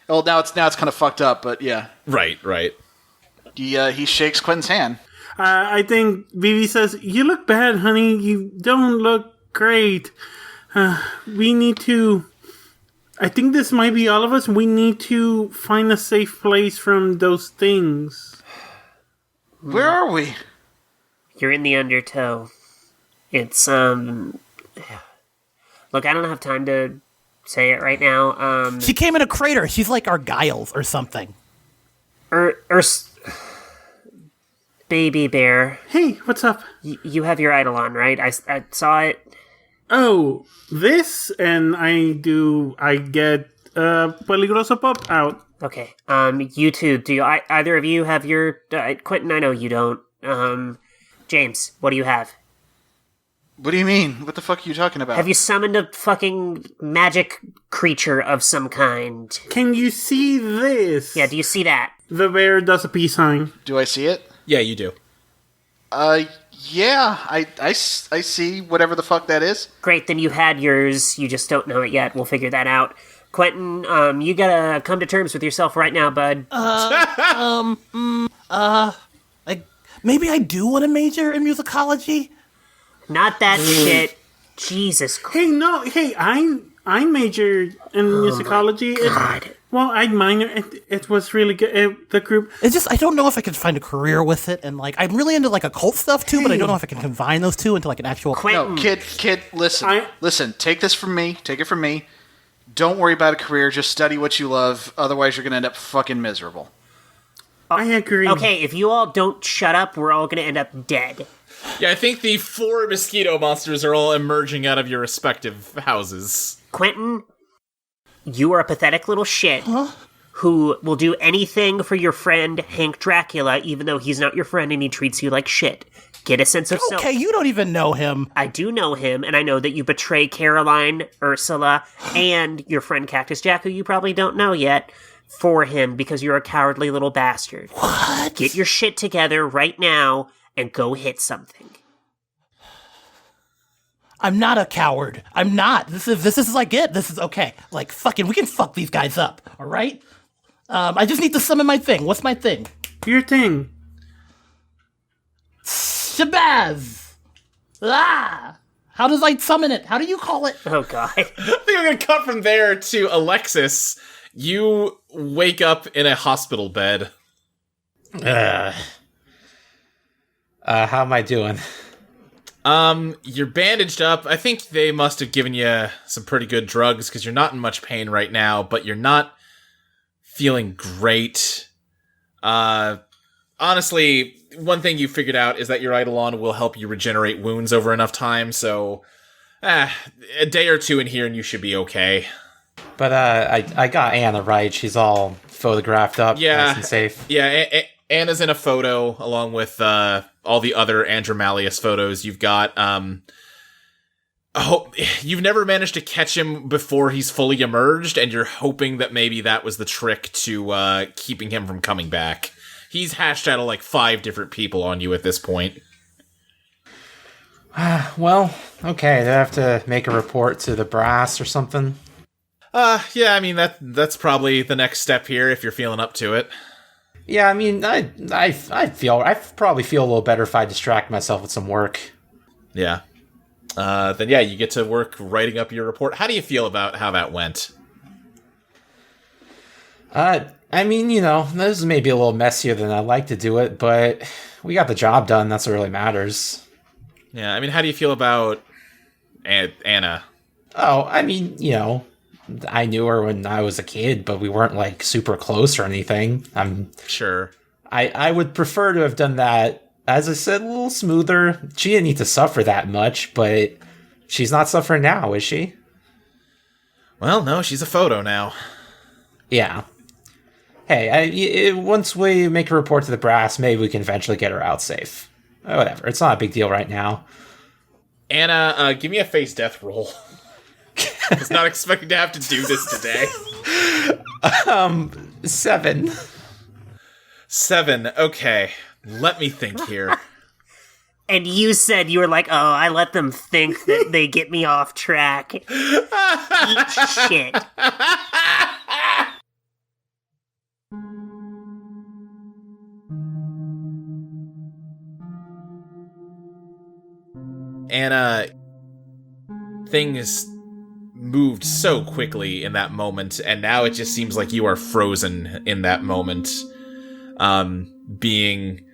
Well, now it's kind of fucked up, but yeah. Right. He shakes Quentin's hand. I think Vivi says, "You look bad, honey. You don't look great. We need to... I think this might be all of us. We need to find a safe place from those things." Where are we? You're in the Undertow. It's, Look, I don't have time to say it right now. She came in a crater. She's like our Giles or something. Baby Bear. Hey, what's up? You have your Eidolon, right? I saw it. Oh, this, and I get Peligroso Pop out. Okay. You two, do either of you have your... Quentin, I know you don't. James, what do you have? What do you mean? What the fuck are you talking about? Have you summoned a fucking magic creature of some kind? Can you see this? Yeah, do you see that? The bear does a peace sign. Do I see it? Yeah, you do. Yeah, I see whatever the fuck that is. Great, then you had yours, you just don't know it yet, we'll figure that out. Quentin, you gotta come to terms with yourself right now, bud. Like, maybe I do want to major in musicology. Not that shit. Jesus Christ. Hey, I majored in musicology. God. I minored. It was really good. The group. It's just I don't know if I can find a career with it, and like I'm really into like occult stuff too, but I don't know if I can combine those two into like an actual. Quentin. No, kid, listen. Listen, take this from me. Take it from me. Don't worry about a career. Just study what you love. Otherwise, you're going to end up fucking miserable. I agree. Okay, if you all don't shut up, we're all gonna end up dead. Yeah, I think the 4 mosquito monsters are all emerging out of your respective houses. Quentin, you are a pathetic little shit who will do anything for your friend Hank Dracula, even though he's not your friend and he treats you like shit. Get a sense of self. Okay, you don't even know him. I do know him, and I know that you betray Caroline, Ursula, and your friend Cactus Jack, who you probably don't know yet, for him because you're a cowardly little bastard. What? Get your shit together right now and go hit something. I'm not a coward. I'm not. This is like it. This is okay. Like fucking, we can fuck these guys up. All right. I just need to summon my thing. What's my thing? Your thing. Shabazz. Ah. How does I summon it? How do you call it? Oh God. I think I'm gonna cut from there to Alexis. You wake up in a hospital bed. How am I doing? You're bandaged up. I think they must have given you some pretty good drugs because you're not in much pain right now, but you're not feeling great. Honestly, one thing you figured out is that your Eidolon will help you regenerate wounds over enough time, so a day or two in here and you should be okay. But I got Anna right. She's all photographed up, nice and safe. Yeah, Anna's in a photo along with all the other Andromalius photos you've got. You've never managed to catch him before he's fully emerged, and you're hoping that maybe that was the trick to keeping him from coming back. He's hashed out of like 5 different people on you at this point. Well, okay, they have to make a report to the brass or something. Yeah, I mean that's probably the next step here if you're feeling up to it. Yeah, I mean, I probably feel a little better if I distract myself with some work. Yeah. Then yeah, you get to work writing up your report. How do you feel about how that went? I mean, you know, this is maybe a little messier than I'd like to do it, but we got the job done. That's what really matters. Yeah, I mean, how do you feel about Anna? Oh, I mean, you know, I knew her when I was a kid, but we weren't, like, super close or anything. I'm sure. I would prefer to have done that, as I said, a little smoother. She didn't need to suffer that much, but she's not suffering now, is she? Well, no, she's a photo now. Yeah. Hey, once we make a report to the brass, maybe we can eventually get her out safe. Whatever, it's not a big deal right now. Anna, give me a face death roll. I was not expecting to have to do this today. 7. 7, okay. Let me think here. And you said you were like, oh, I let them think that they get me off track. Eat shit. Anna, things moved so quickly in that moment, and now it just seems like you are frozen in that moment, being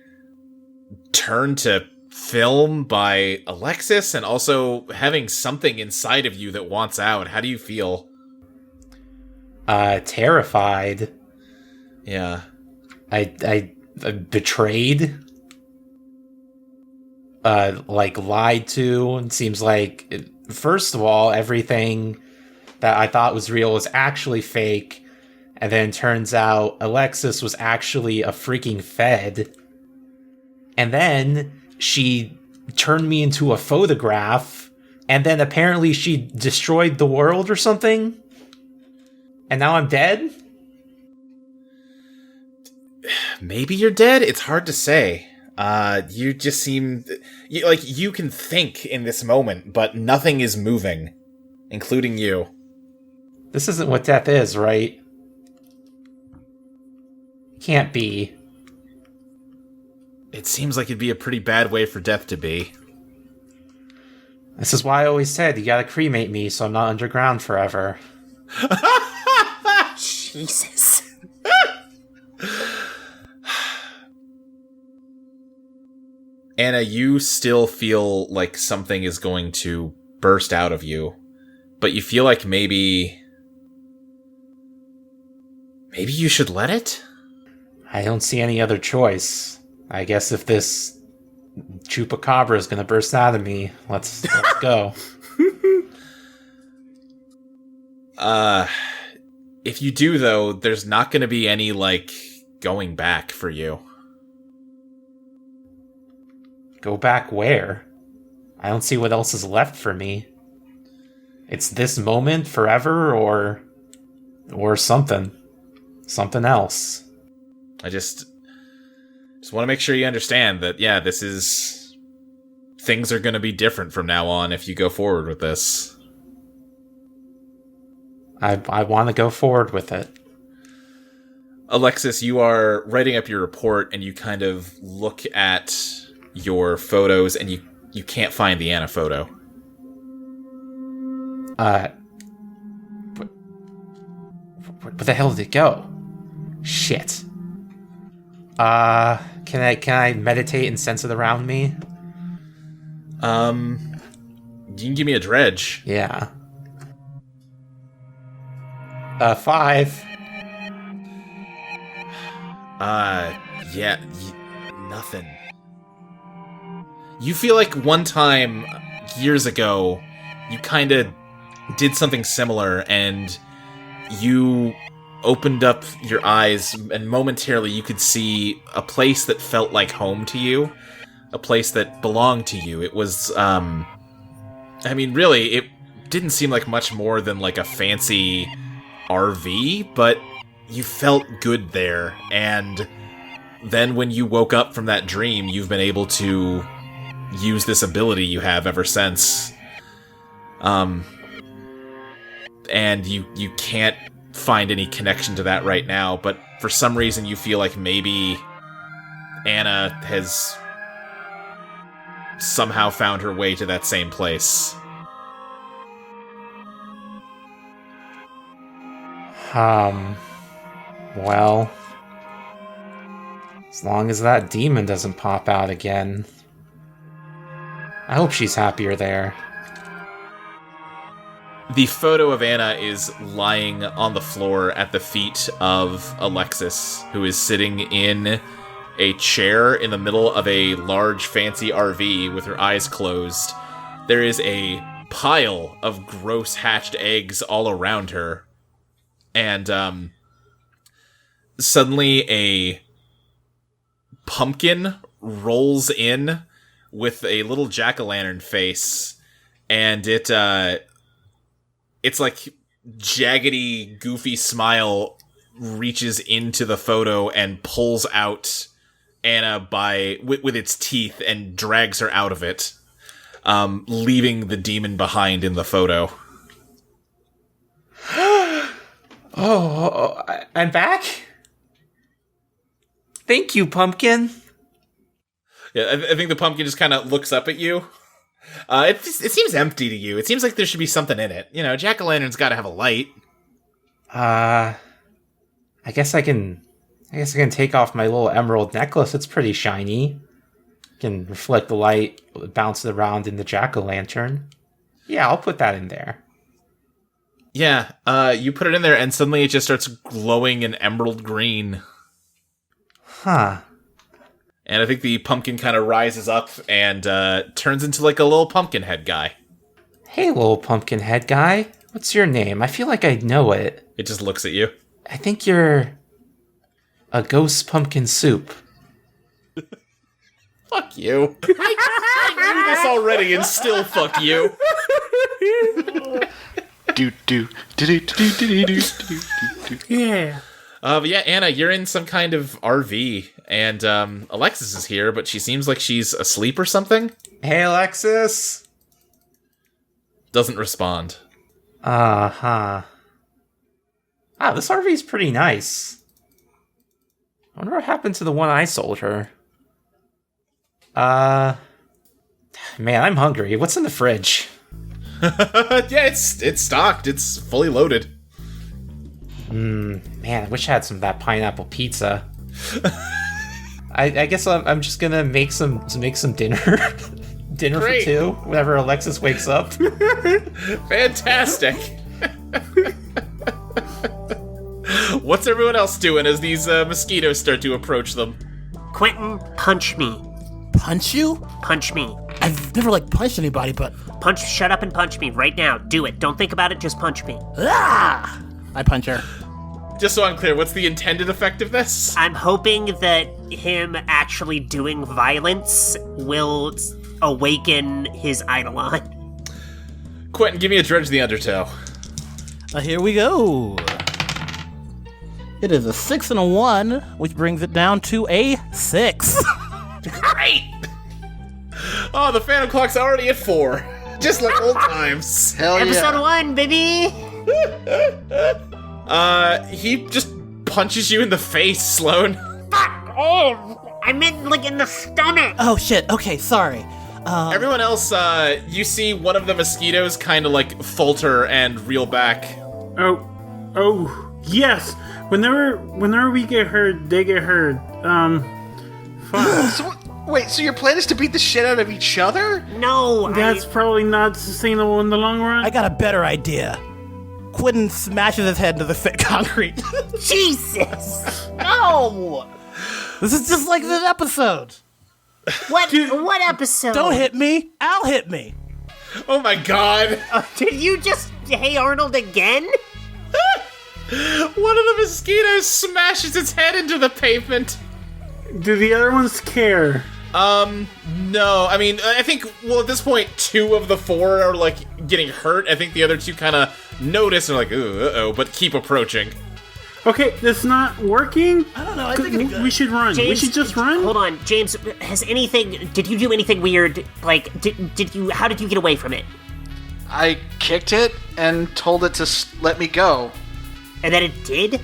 turned to film by Alexis, and also having something inside of you that wants out. How do you feel? Terrified. Yeah. I betrayed. Lied to. It seems like, first of all, everything that I thought was real was actually fake. And then turns out Alexis was actually a freaking Fed. And then she turned me into a photograph. And then apparently she destroyed the world or something. And now I'm dead? Maybe you're dead? It's hard to say. You just seem like you can think in this moment, but nothing is moving, including you. This isn't what death is, right? Can't be. It seems like it'd be a pretty bad way for death to be. This is why I always said you gotta cremate me so I'm not underground forever. Jesus. Anna, you still feel like something is going to burst out of you, but you feel like maybe you should let it? I don't see any other choice. I guess if this chupacabra is gonna burst out of me, let's go. If you do, though, there's not going to be any, going back for you. Go back where? I don't see what else is left for me. It's this moment forever, or something. Something else. I just want to make sure you understand that, yeah, this is... Things are going to be different from now on if you go forward with this. I want to go forward with it. Alexis, you are writing up your report, and you kind of look at your photos, and you can't find the Anna photo. Where the hell did it go? Shit. Can I meditate and sense it around me? You can give me a dredge. Yeah. 5. Yeah, nothing. You feel like one time, years ago, you kind of did something similar, and you opened up your eyes, and momentarily you could see a place that felt like home to you, a place that belonged to you. It was, really, it didn't seem like much more than like a fancy RV, but you felt good there, and then when you woke up from that dream, you've been able to use this ability you have ever since. And you can't find any connection to that right now, but for some reason you feel like maybe Anna has somehow found her way to that same place. Well, as long as that demon doesn't pop out again, I hope she's happier there. The photo of Anna is lying on the floor at the feet of Alexis, who is sitting in a chair in the middle of a large fancy RV with her eyes closed. There is a pile of gross hatched eggs all around her. And suddenly a pumpkin rolls in with a little jack-o'-lantern face, and it's like jaggedy, goofy smile reaches into the photo and pulls out Anna with its teeth and drags her out of it, leaving the demon behind in the photo. Oh, I'm back? Thank you, pumpkin. Yeah, I think the pumpkin just kind of looks up at you. It seems empty to you. It seems like there should be something in it. You know, jack-o'-lantern's got to have a light. I guess I can take off my little emerald necklace. It's pretty shiny. Can reflect the light, bounce it around in the jack-o'-lantern. Yeah, I'll put that in there. Yeah, you put it in there, and suddenly it just starts glowing an emerald green. Huh. And I think the pumpkin kind of rises up and turns into like a little pumpkin head guy. Hey, little pumpkin head guy. What's your name? I feel like I know it. It just looks at you. I think you're a ghost pumpkin soup. Fuck you. I knew this already and still fuck you. Yeah. But yeah, Anna, you're in some kind of RV, and Alexis is here, but she seems like she's asleep or something. Hey, Alexis. Doesn't respond. Uh-huh. This RV's pretty nice. I wonder what happened to the one I sold her. Man, I'm hungry. What's in the fridge? Yeah, it's stocked. It's fully loaded. Man, I wish I had some of that pineapple pizza. I guess I'm just gonna make some dinner. Dinner Great. for two whenever Alexis wakes up. Fantastic. What's everyone else doing as these mosquitoes start to approach them? Quentin, punch me. Punch you? Punch me. I've never, punched anybody, but... Shut up and punch me right now. Do it. Don't think about it, just punch me. Ah! I punch her. Just so I'm clear, what's the intended effect of this? I'm hoping that him actually doing violence will awaken his Eidolon. Quentin, give me a dredge the undertow. Here we go. It is a 6 and a 1, which brings it down to a 6. Great! Oh, the Phantom Clock's already at 4. Just like old times. Hell Episode 1, baby! He just punches you in the face, Sloane. Fuck! Oh! I meant, in the stomach! Oh, shit. Okay, sorry. Everyone else, you see one of the mosquitoes kind of, falter and reel back. Oh, yes. Whenever we get hurt, they get hurt. Fuck. So your plan is to beat the shit out of each other? No, That's probably not sustainable in the long run. I got a better idea. Quentin smashes his head into the concrete. Jesus! No! This is just like this episode. What episode? Don't hit me. I'll hit me. Oh my god. Did you just Hey Arnold again? One of the mosquitoes smashes its head into the pavement. Do the other ones care? No. I mean, I think, at this point, 2 of the 4 are, getting hurt. I think the other 2 kind of notice and are ooh, uh-oh, but keep approaching. Okay, that's not working? I don't know. I think it's good. We should run. James, we should just run? Hold on, James, did you do anything weird? How did you get away from it? I kicked it and told it to let me go. And then it did?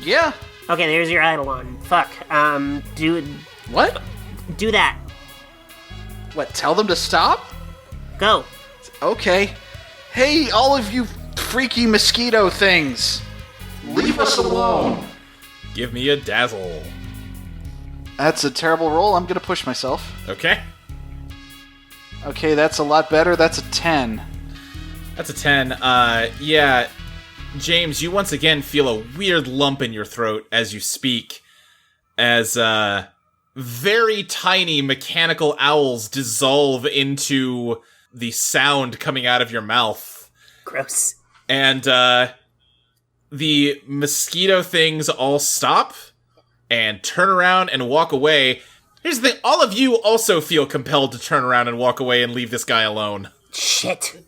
Yeah. Okay, there's your Eidolon. Fuck. What? Do that. What, tell them to stop? Go. Okay. Hey, all of you freaky mosquito things. Leave us alone. Give me a dazzle. That's a terrible roll. I'm gonna push myself. Okay. Okay, that's a lot better. That's a 10. That's a 10. Yeah. James, you once again feel a weird lump in your throat as you speak, as very tiny mechanical owls dissolve into the sound coming out of your mouth. Gross. And the mosquito things all stop and turn around and walk away. Here's the thing, all of you also feel compelled to turn around and walk away and leave this guy alone. Shit.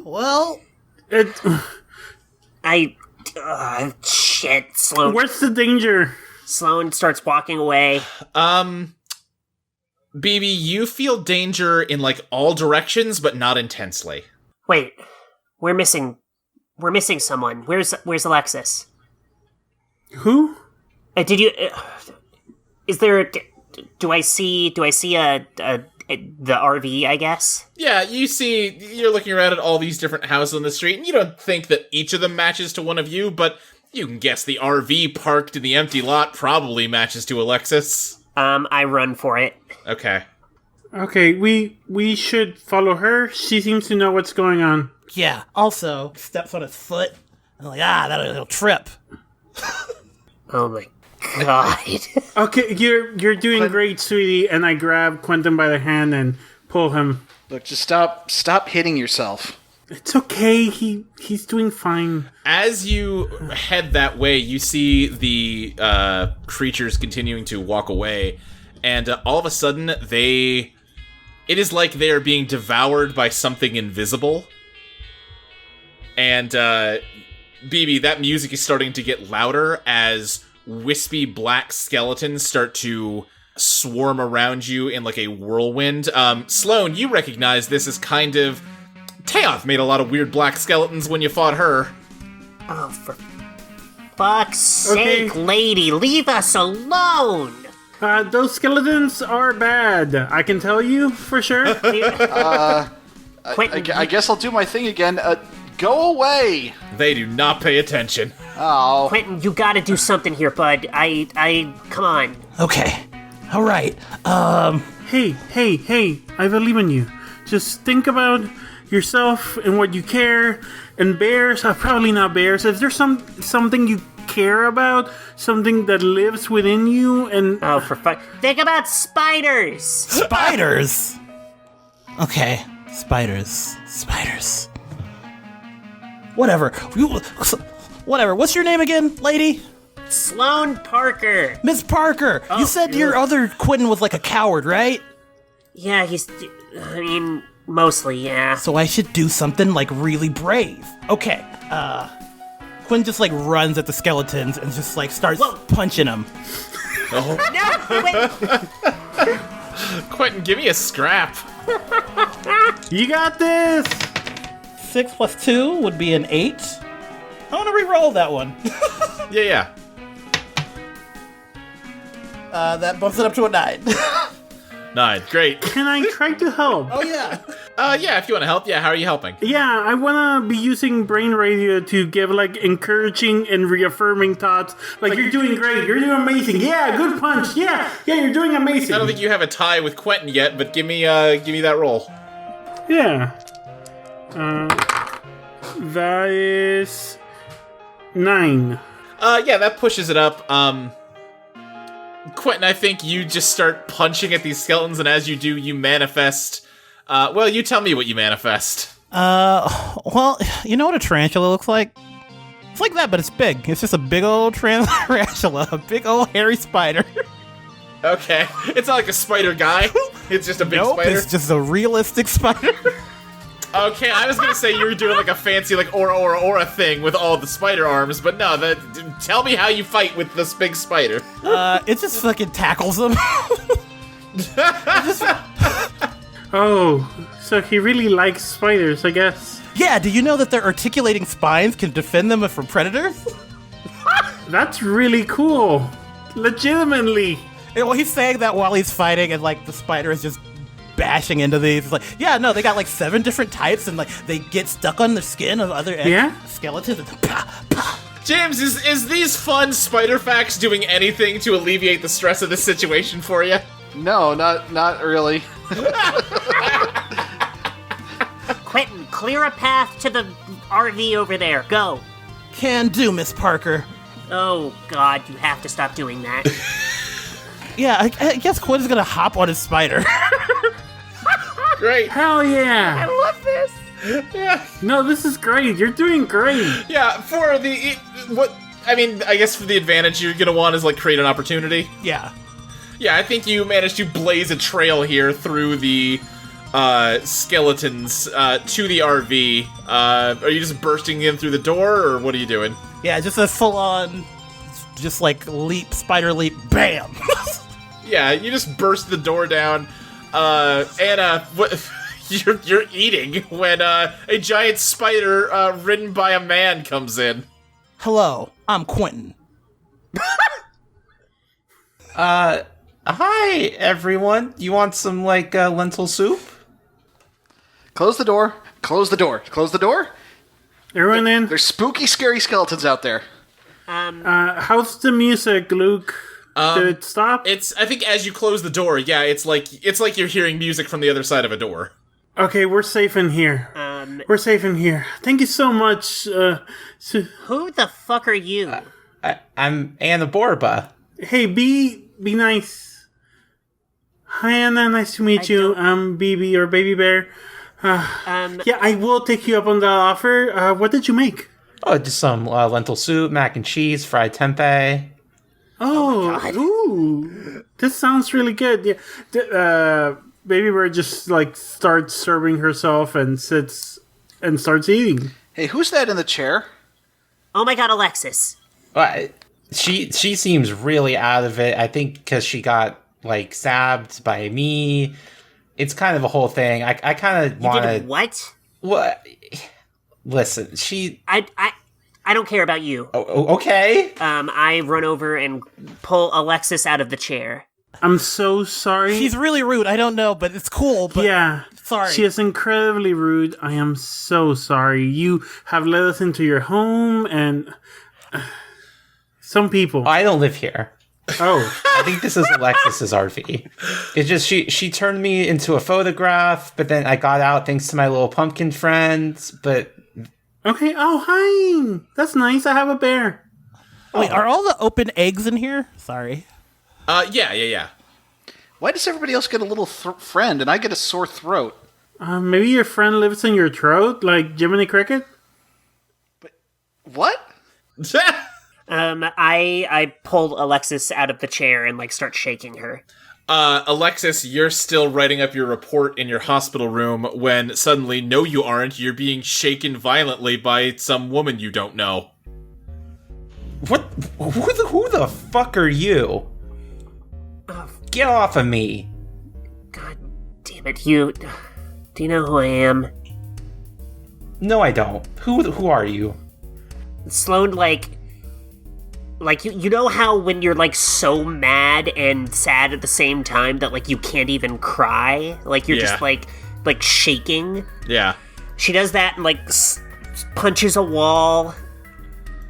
Well... Shit, Sloane. What's the danger? Sloane starts walking away. BB, you feel danger in, all directions, but not intensely. Wait, we're missing someone. Where's Alexis? Who? Did you, is there, do I see the RV, I guess? Yeah, you're looking around at all these different houses on the street, and you don't think that each of them matches to one of you, but you can guess the RV parked in the empty lot probably matches to Alexis. I run for it. Okay. Okay, we should follow her. She seems to know what's going on. Yeah, also, steps on his foot, and that'll trip. Oh my god. Okay, you're doing great, sweetie, and I grab Quentin by the hand and pull him. Look, just stop hitting yourself. It's okay, he's doing fine. As you head that way, you see the creatures continuing to walk away, and all of a sudden, it is like they are being devoured by something invisible. And, BB, that music is starting to get louder as wispy black skeletons start to swarm around you in a whirlwind. Sloane, you recognize this as kind of... Teoth made a lot of weird black skeletons when you fought her. Oh, for fuck's sake, lady, leave us alone! Those skeletons are bad. I can tell you for sure. I guess I'll do my thing again. Go away! They do not pay attention. Oh. Quentin, you gotta do something here, bud. Come on. Okay. All right. Hey, I believe in you. Just think about yourself and what you care. And bears, probably not bears. Is there something you care about? Something that lives within you? And oh, for fuck! Think about spiders. Spiders. Okay, spiders. Whatever. Whatever. What's your name again, lady? Sloane Parker. Miss Parker. You said your other Quentin was like a coward, right? Yeah, mostly, yeah. So I should do something like really brave. Okay. Quentin just like runs at the skeletons and just like starts punching them. Oh. No, Quentin. Quentin, give me a scrap. You got this. 6 + 2 would be an 8. I want to re-roll that one. Yeah. That bumps it up to a 9. 9, great. Can I try to help? Oh yeah. Yeah, if you want to help. Yeah, how are you helping? Yeah, I want to be using brain radio to give like encouraging and reaffirming thoughts. Like you're doing great. You're doing amazing. Yeah, good punch. Yeah, you're doing amazing. I don't think you have a tie with Quentin yet, but give me that roll. Yeah. That is 9. Yeah, that pushes it up. Quentin, I think you just start punching at these skeletons, and as you do, you manifest. Well, you tell me what you manifest. Well, you know what a tarantula looks like? It's like that, but it's big. It's just a big old tarantula, a big old hairy spider. Okay, it's not like a spider guy. It's just a big spider. It's just a realistic spider. Okay, I was gonna say you were doing like a fancy like aura thing with all the spider arms, but no. Tell me how you fight with this big spider. It just fucking tackles them. Oh, so he really likes spiders, I guess. Yeah, do you know that their articulating spines can defend them from predators? That's really cool. Legitimately. Well, he's saying that while he's fighting, and like the spider is just bashing into these. It's like, yeah, no, they got like 7 different types, and like they get stuck on the skin of other skeletons. And James, is these fun spider facts doing anything to alleviate the stress of this situation for you? No, not really. Quentin, clear a path to the RV over there. Go. Can do, Miss Parker. Oh, God, you have to stop doing that. Yeah, I guess Quentin's gonna hop on his spider. Great. Hell yeah. I love this. Yeah. No, this is great. You're doing great. Yeah, I guess for the advantage you're gonna want is like create an opportunity. Yeah. Yeah, I think you managed to blaze a trail here through the skeletons to the RV. Are you just bursting in through the door, or what are you doing? Yeah, just a full-on, just like spider leap, bam! Yeah, you just burst the door down. Anna, what? You're eating when a giant spider ridden by a man comes in. Hello, I'm Quentin. Hi, everyone. You want some, lentil soup? Close the door. Close the door. Close the door. Everyone in? There's spooky, scary skeletons out there. How's the music, Luke? Did it stop? I think as you close the door, yeah, it's like you're hearing music from the other side of a door. Okay, we're safe in here. We're safe in here. Thank you so much. Who the fuck are you? I'm Anna Borba. Hey, be nice. Hi, Anna. Nice to meet you. I'm BB or Baby Bear. Yeah, I will take you up on the offer. What did you make? Oh, just some lentil soup, mac and cheese, fried tempeh. Oh, ooh. This sounds really good. Yeah. Baby Bear just starts serving herself and sits and starts eating. Hey, who's that in the chair? Oh my God, Alexis. She seems really out of it. I think because she got stabbed by me. It's kind of a whole thing. I kind of want to. What? What? Listen, she. I don't care about you. Okay. I run over and pull Alexis out of the chair. I'm so sorry. She's really rude. I don't know, but it's cool. But yeah. sorry. She is incredibly rude. I am so sorry. You have let us into your home and some people. I don't live here. Oh. I think this is Alexis's RV. It's just she turned me into a photograph, but then I got out thanks to my little pumpkin friends, but... Okay, oh, hi! That's nice, I have a bear. Wait, are all the open eggs in here? Sorry. Yeah. Why does everybody else get a little friend and I get a sore throat? Maybe your friend lives in your throat, like Jiminy Cricket? But what? I pulled Alexis out of the chair and, like, start shaking her. Alexis, you're still writing up your report in your hospital room when suddenly, no you aren't, you're being shaken violently by some woman you don't know. What? Who the fuck are you? Get off of me. God damn it, do you know who I am? No, I don't. Who are you? Sloane, like you know how when you're like so mad and sad at the same time that like you can't even cry, like you're just like shaking. Yeah. She does that and like punches a wall,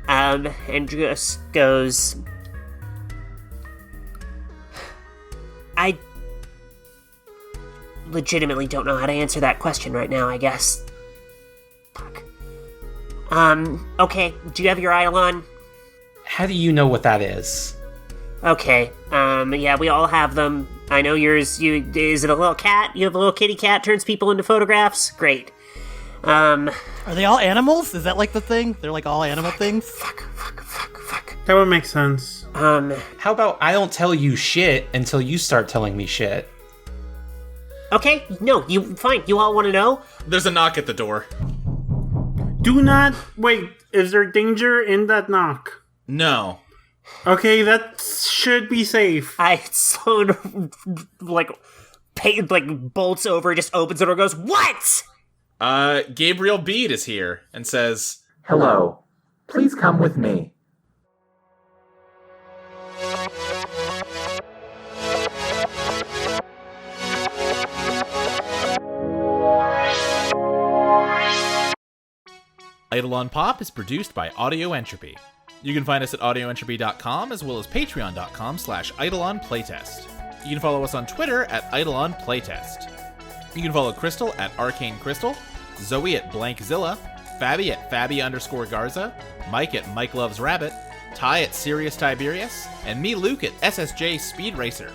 and just goes. I legitimately don't know how to answer that question right now. I guess. Fuck. Okay. Do you have your Eidolon? How do you know what that is? Okay. Yeah, we all have them. I know yours. Is it a little cat? You have a little kitty cat turns people into photographs? Great. Are they all animals? Is that like the thing? They're like all animal things? Fuck. That would make sense. How about I don't tell you shit until you start telling me shit? Okay, no, fine. You all want to know? There's a knock at the door. Do not... Wait, is there danger in that knock? No. Okay, that should be safe. Sloane, bolts over, just opens the door and goes, "What?" Gabriel Bede is here and says, Hello. Please come with me. Eidolon Pop is produced by Audio Entropy. You can find us at audioentropy.com as well as patreon.com/EidolonPlaytest. You can follow us on Twitter at EidolonPlaytest. You can follow Crystal at Arcane Crystal, Zoe at Blankzilla, Fabby at Fabby_Garza, Mike at Mike Loves Rabbit, Ty at Sirius Tyberius, and me, Luke, at SSJ Speed Racer.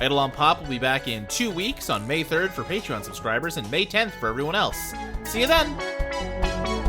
Eidolon Pop will be back in 2 weeks on May 3rd for Patreon subscribers and May 10th for everyone else. See you then!